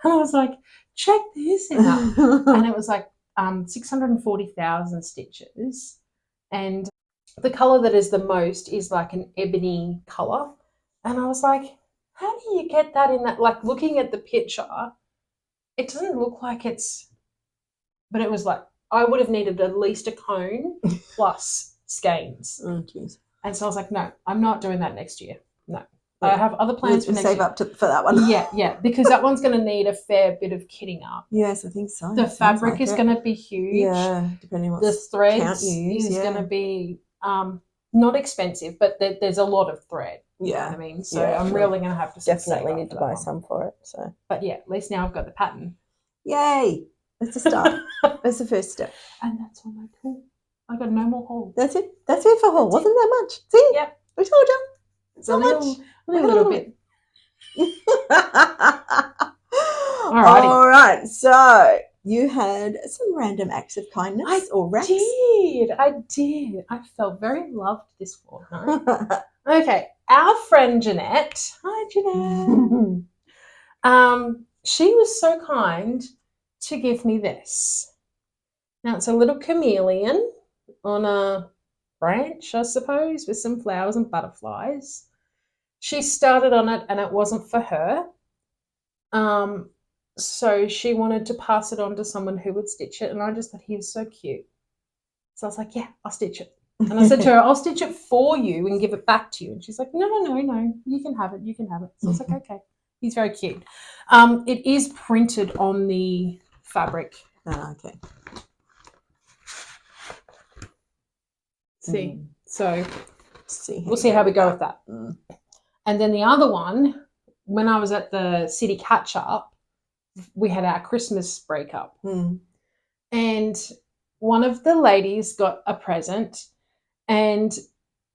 S2: And I was like, check this out. And it was like 640,000 stitches. And the colour that is the most is like an ebony colour. And I was like, how do you get that in that? Like looking at the picture, it doesn't look like it's, but it was like, I would have needed at least a cone plus skeins.
S1: Oh, jeez.
S2: And so I was like, no, I'm not doing that next year. No. Yeah. I have other plans for next
S1: year. Save up for that one.
S2: Yeah, because that one's going to need a fair bit of kitting up.
S1: Yes, I think so.
S2: The fabric is going to be huge.
S1: Yeah, depending on what
S2: the threads is going to be not expensive, but there's a lot of thread. You know what I mean? So I'm really going to have to
S1: definitely need to buy some for it. So,
S2: but yeah, at least now I've got the pattern.
S1: Yay! That's a start. That's the first step.
S2: And that's all my haul. I got no more haul.
S1: That's it. That's it for haul. Wasn't that much? See?
S2: Yeah.
S1: We told you.
S2: It's a little bit.
S1: All right. So you had some random acts of kindness
S2: I did. I felt very loved this fortnight. Okay. Our friend Jeanette. Hi, Jeanette. She was so kind to give me this. Now it's a little chameleon on a branch, I suppose, with some flowers and butterflies. She started on it and it wasn't for her. So she wanted to pass it on to someone who would stitch it, and I just thought he was so cute. So I was like, yeah, I'll stitch it. And I said to her, I'll stitch it for you and give it back to you. And she's like, no, you can have it. So I was like, okay. He's very cute. It is printed on the fabric.
S1: Okay.
S2: So we'll see how we go with that. And then the other one, when I was at the city catch-up, we had our Christmas breakup. And one of the ladies got a present, and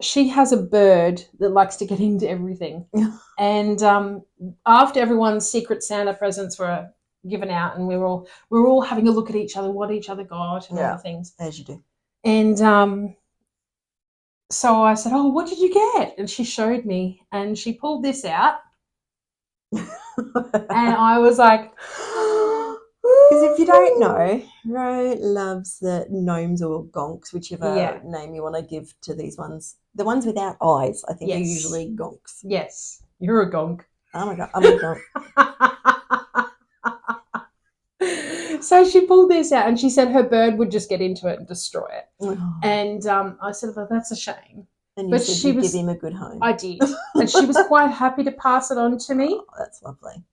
S2: she has a bird that likes to get into everything. And after everyone's Secret Santa presents were given out, and we were all having a look at each other, what each other got, and all the things.
S1: As you do.
S2: And so I said, oh, what did you get? And she showed me, and she pulled this out. And I was like,
S1: because if you don't know, Ro loves the gnomes or gonks, whichever name you want to give to these ones. The ones without eyes, I think, are usually gonks.
S2: Yes, you're a gonk.
S1: Oh my God, I'm a
S2: gonk. So she pulled this out, and she said her bird would just get into it and destroy it. Oh. And I said, well, that's a shame.
S1: And you said you'd give him a good home.
S2: I did. And she was quite happy to pass it on to me.
S1: Oh, that's lovely.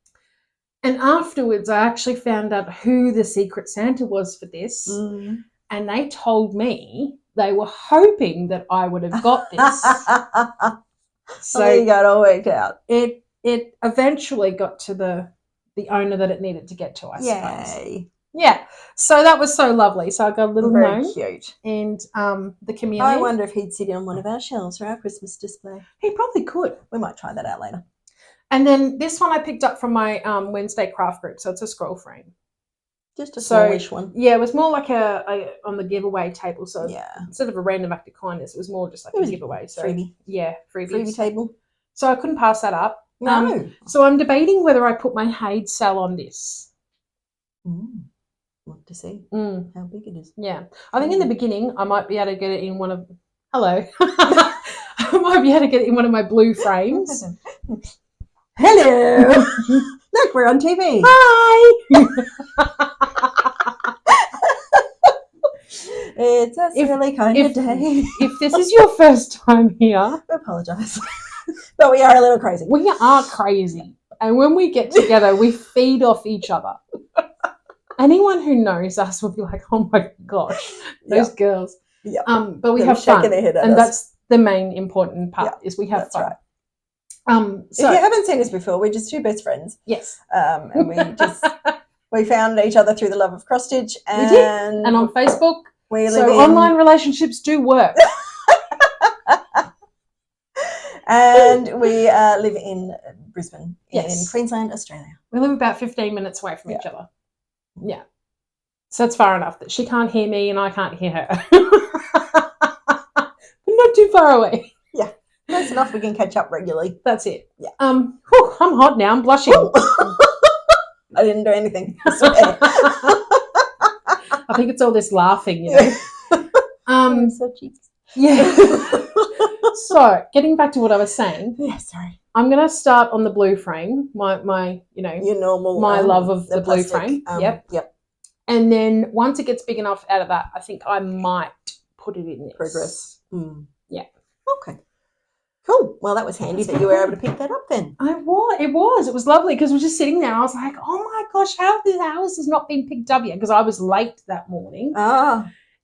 S2: And afterwards, I actually found out who the Secret Santa was for this. And they told me they were hoping that I would have got this.
S1: So you got it all worked out.
S2: It eventually got to the owner that it needed to get to, I suppose.
S1: Yay.
S2: Yeah. So that was so lovely. So I got a little gnome.
S1: Very cute.
S2: And the chameleon.
S1: I wonder if he'd sit on one of our shelves for our Christmas display.
S2: He probably could.
S1: We might try that out later.
S2: And then this one I picked up from my Wednesday craft group. So it's a scroll frame.
S1: Just a smallish one.
S2: Yeah, it was more like a on the giveaway table. So
S1: yeah,
S2: instead of a random act of kindness, it was more just like a giveaway. So
S1: freebie.
S2: Yeah,
S1: freebie table.
S2: So I couldn't pass that up.
S1: No.
S2: So I'm debating whether I put my Haid cell on this.
S1: Want to see how big it is.
S2: Yeah. I think in the beginning I might be able to get it in one of I might be able to get it in one of my blue frames.
S1: Hello. Look, we're on TV.
S2: Hi.
S1: It's a silly kind of day.
S2: If this is your first time here,
S1: I apologise. But we are a little crazy.
S2: We are crazy. And when we get together, we feed off each other. Anyone who knows us will be like, oh my gosh, those girls.
S1: Yeah.
S2: But we have fun. And
S1: us.
S2: That's the main important part is we have fun.
S1: Right. So if you haven't seen us before, we're just two best friends.
S2: Yes.
S1: And we found each other through the love of cross stitch.
S2: We did. And on Facebook. Online relationships do work.
S1: And we live in Brisbane, in Queensland, Australia.
S2: We live about 15 minutes away from each other. Yeah. So it's far enough that she can't hear me and I can't hear her. But not too far away.
S1: Yeah. Close enough we can catch up regularly.
S2: That's it.
S1: Yeah.
S2: I'm hot now. I'm blushing.
S1: I didn't do anything. I swear.
S2: I think it's all this laughing, you know.
S1: I'm so cheap.
S2: Yeah. So, getting back to what I was saying.
S1: Yeah, sorry.
S2: I'm going to start on the blue frame, my
S1: your normal,
S2: my love of the blue
S1: plastic,
S2: frame. Yep. And then once it gets big enough out of that, I think I might put it in this.
S1: Progress.
S2: Yeah.
S1: Okay. Cool. Well, that was handy that you were able to pick that up then.
S2: It was lovely because we were just sitting there and I was like, oh my gosh, how has not been picked up yet? Because I was late that morning.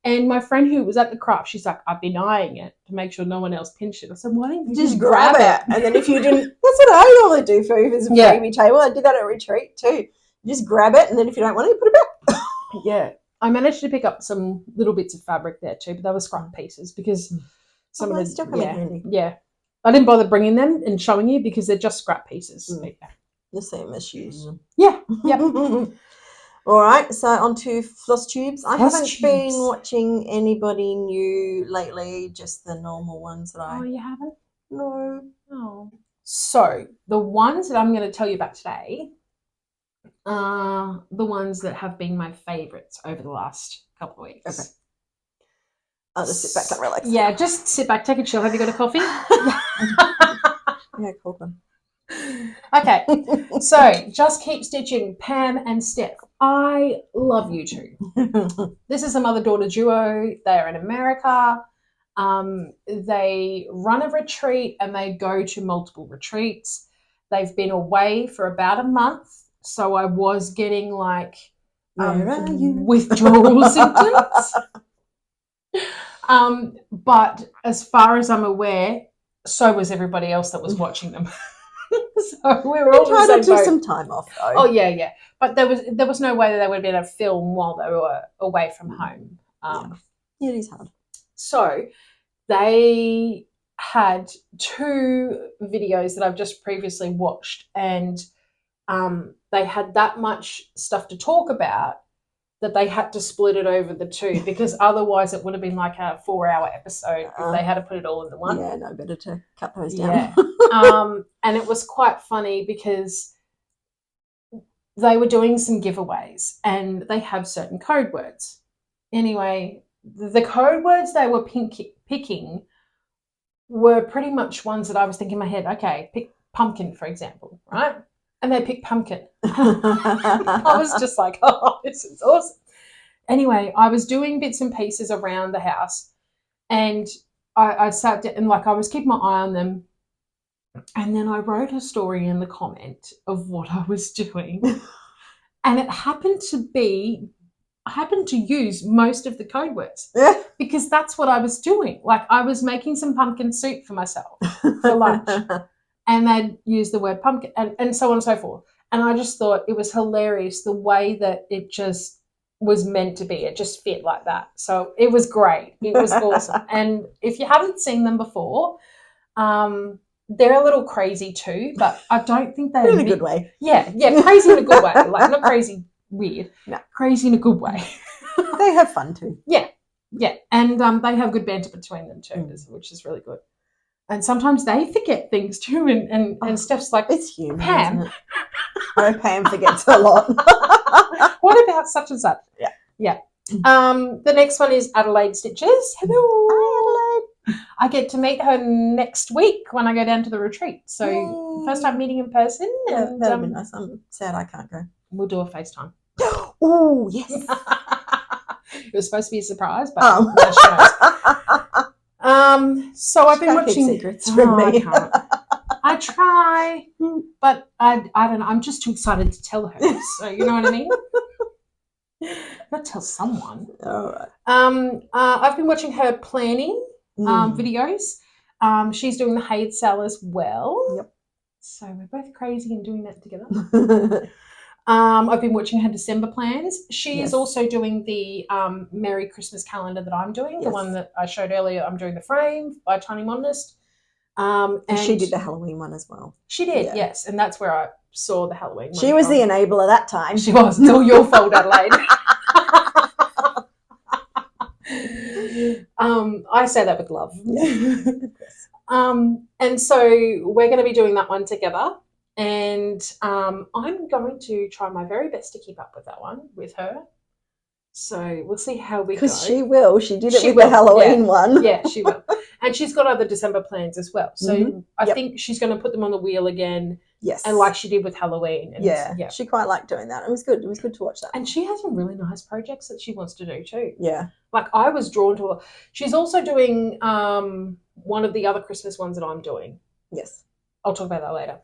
S2: And my friend who was at the craft, she's like, I've been eyeing it to make sure no one else pinched it. I said, why don't you just grab it?
S1: And then if you didn't, that's what I normally do for if it's a freebie table. I did that at retreat too. You just grab it, and then if you don't want it, you put it back.
S2: Yeah. I managed to pick up some little bits of fabric there too, but they were scrap pieces because some of them
S1: still come in handy.
S2: Yeah. I didn't bother bringing them and showing you because they're just scrap pieces.
S1: The same as shoes.
S2: Yeah. Yep.
S1: All right, so on to Flosstubes. I haven't been watching anybody new lately, just the normal ones that
S2: Oh, you haven't?
S1: No.
S2: Oh. So the ones that I'm going to tell you about today are the ones that have been my favourites over the last couple of weeks.
S1: Okay. I'll just sit back and relax.
S2: Yeah, just sit back, take a chill. Have you got a coffee?
S1: Yeah, cool one.
S2: Okay, so Just Keep Stitching, Pam and Steph. I love you two. This is a mother-daughter duo. They are in America. They run a retreat and they go to multiple retreats. They've been away for about a month, so I was getting like withdrawal symptoms. But as far as I'm aware, so was everybody else that was watching them. So we were all
S1: trying to do some time off though.
S2: Oh yeah. But there was no way that they would be able to film while they were away from home.
S1: It is hard.
S2: So they had 2 videos that I've just previously watched, and they had that much stuff to talk about that they had to split it over the 2 because otherwise it would have been like a 4-hour episode if they had to put it all into one.
S1: Yeah, no, better to cut those down.
S2: Yeah. And it was quite funny because they were doing some giveaways and they have certain code words. Anyway, the code words they were picking were pretty much ones that I was thinking in my head, okay, pick pumpkin, for example, right? And they picked pumpkin. I was just like, oh, this is awesome. Anyway, I was doing bits and pieces around the house and I sat down and like I was keeping my eye on them. And then I wrote a story in the comment of what I was doing. And it happened to use most of the code words because that's what I was doing. Like I was making some pumpkin soup for myself for lunch. And they'd use the word pumpkin and so on and so forth. And I just thought it was hilarious the way that it just was meant to be. It just fit like that. So it was great. It was awesome. And if you haven't seen them before, they're a little crazy too, but I don't think they're
S1: in a good way.
S2: Yeah, crazy in a good way. Like not crazy weird. No, crazy in a good way.
S1: They have fun too.
S2: Yeah. And they have good banter between them too, which is really good. And sometimes they forget things too, and Steph's like,
S1: it's human,
S2: Pam.
S1: Isn't it? No, Pam forgets a lot.
S2: What about such and such? Yeah. The next one is Adelaide Stitches. Hello.
S1: Hi, Adelaide.
S2: I get to meet her next week when I go down to the retreat. So
S1: Yay.
S2: first time meeting in person.
S1: Yeah,
S2: And
S1: that'll be nice. I'm sad I can't go.
S2: we'll do a FaceTime.
S1: Oh, yes.
S2: It was supposed to be a surprise, but
S1: Oh.
S2: now she knows. So I've been
S1: Can't keep
S2: watching
S1: secrets from me.
S2: I can't. I try, but I don't know. I'm just too excited to tell her. So you know what I mean? I'll tell someone.
S1: All right.
S2: I've been watching her planning videos. She's doing the Haid sale as well.
S1: Yep.
S2: So we're both crazy and doing that together. I've been watching her December plans. She is also doing the Merry Christmas calendar that I'm doing, the one that I showed earlier. I'm doing the frame by Tiny Modernist.
S1: And she did the Halloween one as well.
S2: She did, yes. And that's where I saw the Halloween one.
S1: She was the enabler that time.
S2: She was. It's all your fault, Adelaide. I say that with love. And so we're going to be doing that one together. And I'm going to try my very best to keep up with that one with her. So we'll see how we go.
S1: Because she will. She did it with the Halloween one.
S2: Yeah, she will. And she's got other December plans as well. So I think she's going to put them on the wheel again. Yes. And like she did with Halloween. And
S1: yeah, she quite liked doing that. It was good. It was good to watch that.
S2: And she has some really nice projects that she wants to do too.
S1: Yeah.
S2: Like I was drawn to her. She's also doing one of the other Christmas ones that I'm doing.
S1: Yes.
S2: I'll talk about that later.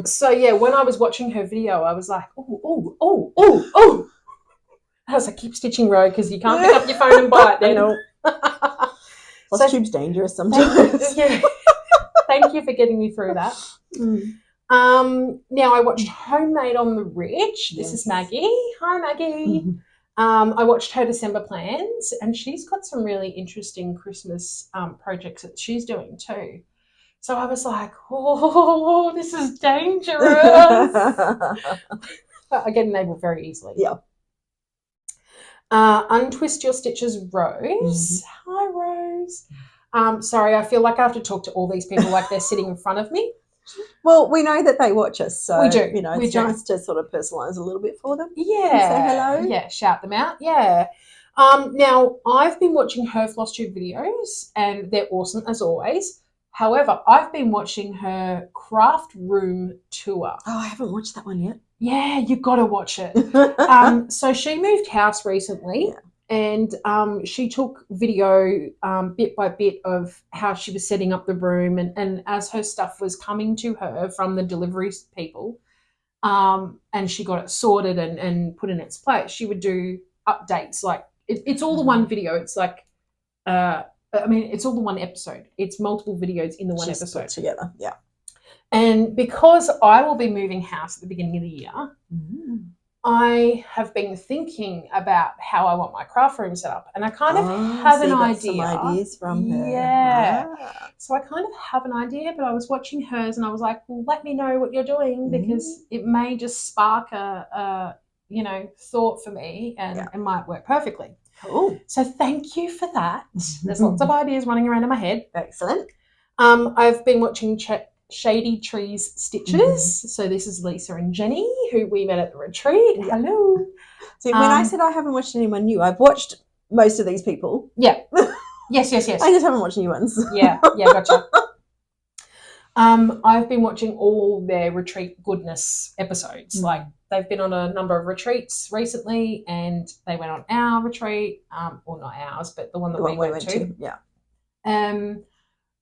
S2: So, yeah, when I was watching her video, I was like, oh. I was like, keep stitching, Ro, because you can't pick up your phone and buy it then.
S1: No. Flosstube's dangerous sometimes.
S2: Thank you for getting me through that. Now, I watched Homemade on the Ridge. This is Maggie. Hi, Maggie. I watched her December plans, and she's got some really interesting Christmas projects that she's doing too. So I was like, oh, this is dangerous. I get enabled very easily.
S1: Yeah.
S2: Untwist Your Stitches, Rose. Hi, Rose. Sorry, I feel like I have to talk to all these people like they're sitting in front of me.
S1: Well, we know that they watch us, so
S2: we do.
S1: You know, it's nice to sort of personalise a little bit for them.
S2: Yeah.
S1: Say hello.
S2: Yeah, shout them out. Yeah. Now, I've been watching her Flosstube videos, and they're awesome as always. However, I've been watching her craft room tour.
S1: Oh, I haven't watched that one yet.
S2: Yeah, you've got to watch it. So she moved house recently, and she took video bit by bit of how she was setting up the room, and as her stuff was coming to her from the delivery people, and she got it sorted and put in its place, she would do updates. Like it's all the one video. It's like it's all the one episode. It's multiple videos in the one episode
S1: put together. Yeah.
S2: And because I will be moving house at the beginning of the year, I have been thinking about how I want my craft room set up. And I kind of have an idea.
S1: Some ideas from her.
S2: Yeah. So I kind of have an idea, but I was watching hers and I was like, well, let me know what you're doing because it may just spark a thought for me and it might work perfectly.
S1: Cool.
S2: So thank you for that. There's lots of ideas running around in my head.
S1: Excellent.
S2: I've been watching Shady Trees Stitches. So this is Lisa and Jenny, who we met at the retreat. Hello.
S1: So when I said I haven't watched anyone new, I've watched most of these people.
S2: Yeah. Yes.
S1: I just haven't watched new ones.
S2: Yeah, gotcha. I've been watching all their retreat goodness episodes. Like they've been on a number of retreats recently, and they went on our retreat, or not ours, but the one that we went to.
S1: Yeah.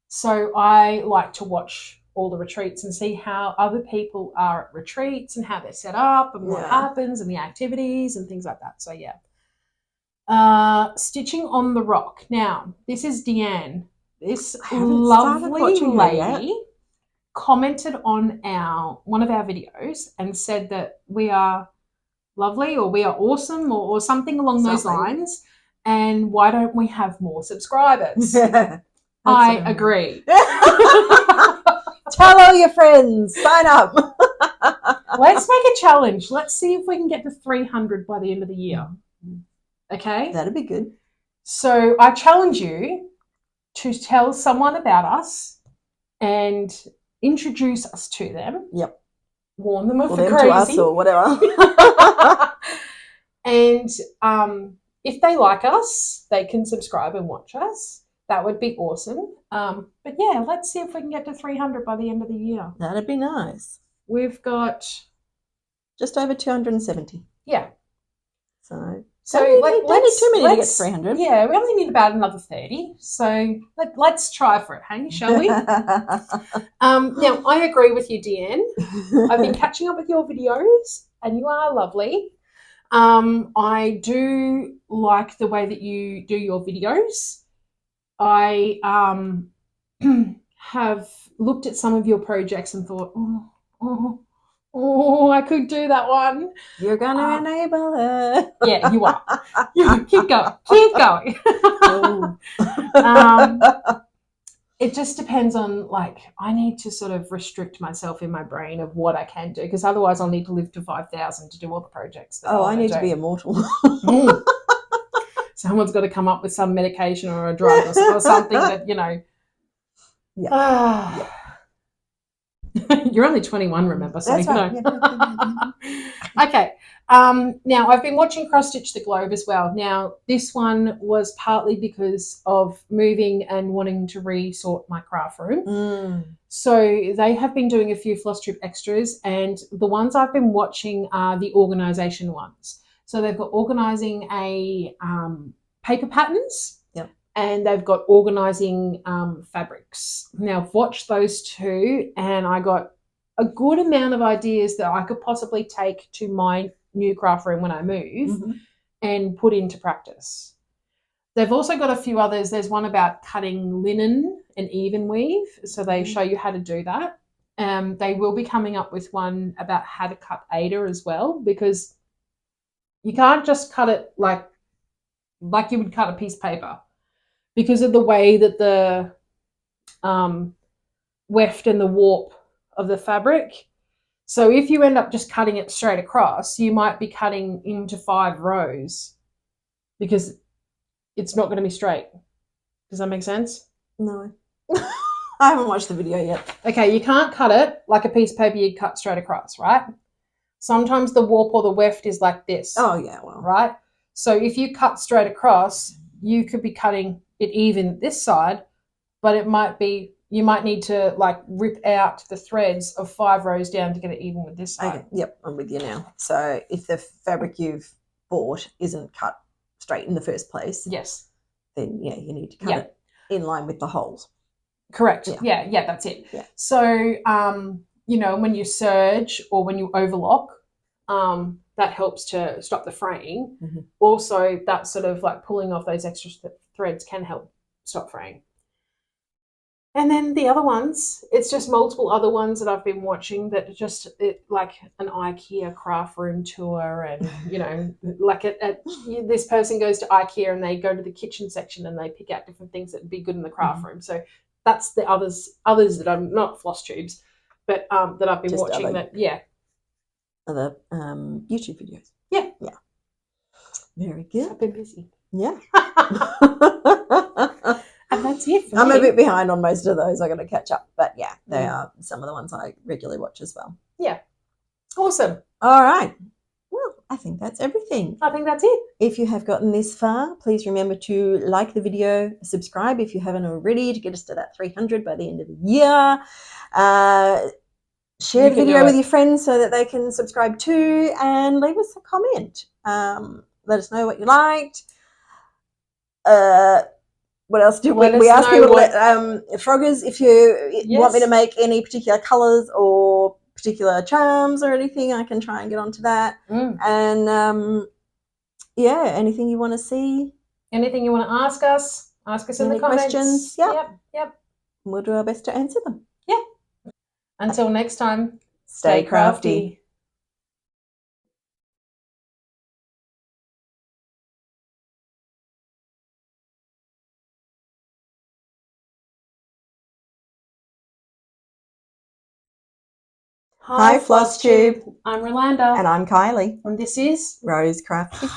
S2: So I like to watch all the retreats and see how other people are at retreats and how they're set up and what happens and the activities and things like that. So Stitching on the Rock. Now, this is Deanne. This lovely lady commented on one of our videos and said that we are lovely or we are awesome or something along those lines, and why don't we have more subscribers? I agree.
S1: Tell all your friends. Sign up.
S2: Let's make a challenge. Let's see if we can get to 300 by the end of the year. Okay?
S1: That'd be good.
S2: So I challenge you to tell someone about us and introduce us to them.
S1: Yep.
S2: Warn them of the
S1: them
S2: crazy.
S1: To us or whatever.
S2: And if they like us, they can subscribe and watch us. that would be awesome. But yeah, let's see if we can get to 300 by the end of the year.
S1: That'd be nice.
S2: We've got
S1: just over 270.
S2: Yeah.
S1: So
S2: don't
S1: need too many to get to 300.
S2: Yeah, we only need about another 30. So let's try for it, hey, shall we? Now, I agree with you, Deanne. I've been catching up with your videos, and you are lovely. I do like the way that you do your videos. I have looked at some of your projects and thought, oh, I could do that one.
S1: You're going to enable it.
S2: Yeah, you are. Keep going. Keep going. It just depends on, like, I need to sort of restrict myself in my brain of what I can do, because otherwise I'll need to live to 5,000 to do all the projects.
S1: I need to be immortal.
S2: Someone's got to come up with some medication or a drug or something that, you know. Yeah. You're only 21, remember? So
S1: that's right.
S2: Okay. Now, I've been watching Cross Stitch the Globe as well. Now, this one was partly because of moving and wanting to resort my craft room. So they have been doing a few Flosstube extras, and the ones I've been watching are the organisation ones. So they've got organising a paper patterns. And they've got organising fabrics. Now, I've watched those two, and I got a good amount of ideas that I could possibly take to my new craft room when I move and put into practice. They've also got a few others. There's one about cutting linen and even weave, so they show you how to do that. They will be coming up with one about how to cut Ada as well, because you can't just cut it like you would cut a piece of paper, because of the way that the weft and the warp of the fabric. So if you end up just cutting it straight across, you might be cutting into 5 rows because it's not going to be straight. Does that make sense?
S1: No. I haven't watched the video yet.
S2: Okay, you can't cut it like a piece of paper you'd cut straight across, right? Sometimes the warp or the weft is like this.
S1: Oh, yeah, well.
S2: Right? So if you cut straight across, you could be cutting it even this side, but it might be, you might need to like rip out the threads of 5 rows down to get it even with this side.
S1: Okay. Yep, I'm with you now. So if the fabric you've bought isn't cut straight in the first place,
S2: yes,
S1: then yeah, you need to cut it in line with the holes.
S2: Correct. Yeah, that's it.
S1: Yeah.
S2: So you know, when you serge or when you overlock, that helps to stop the fraying. Also, that sort of like pulling off those extra threads can help stop fraying. And then the other ones, it's just multiple other ones that I've been watching that are just like an IKEA craft room tour, and you know, like this person goes to IKEA and they go to the kitchen section and they pick out different things that would be good in the craft room. So that's the others that I'm not Flosstubes, but that I've been just watching.
S1: Other YouTube videos.
S2: Yeah.
S1: Very good.
S2: I've been busy.
S1: Yeah.
S2: And that's it for
S1: I'm
S2: me.
S1: a bit behind on most of those. I got to catch up, but yeah, they are some of the ones I regularly watch as well.
S2: Yeah. Awesome.
S1: All right. Well, I think that's everything.
S2: I think that's it.
S1: If you have gotten this far, please remember to like the video, subscribe if you haven't already, to get us to that 300 by the end of the year. Share the video with your friends so that they can subscribe too, and leave us a comment. Let us know what you liked. What else did we ask people to let Froggers, if you want me to make any particular colours or particular charms or anything, I can try and get onto that. And anything you want to see,
S2: anything you want to ask us in the comments.
S1: Questions?
S2: Yep.
S1: We'll do our best to answer them.
S2: Until next time,
S1: stay crafty. Hi, Flosstube. I'm Rolanda. And I'm Kylie.
S2: And this is
S1: Rose Crafty.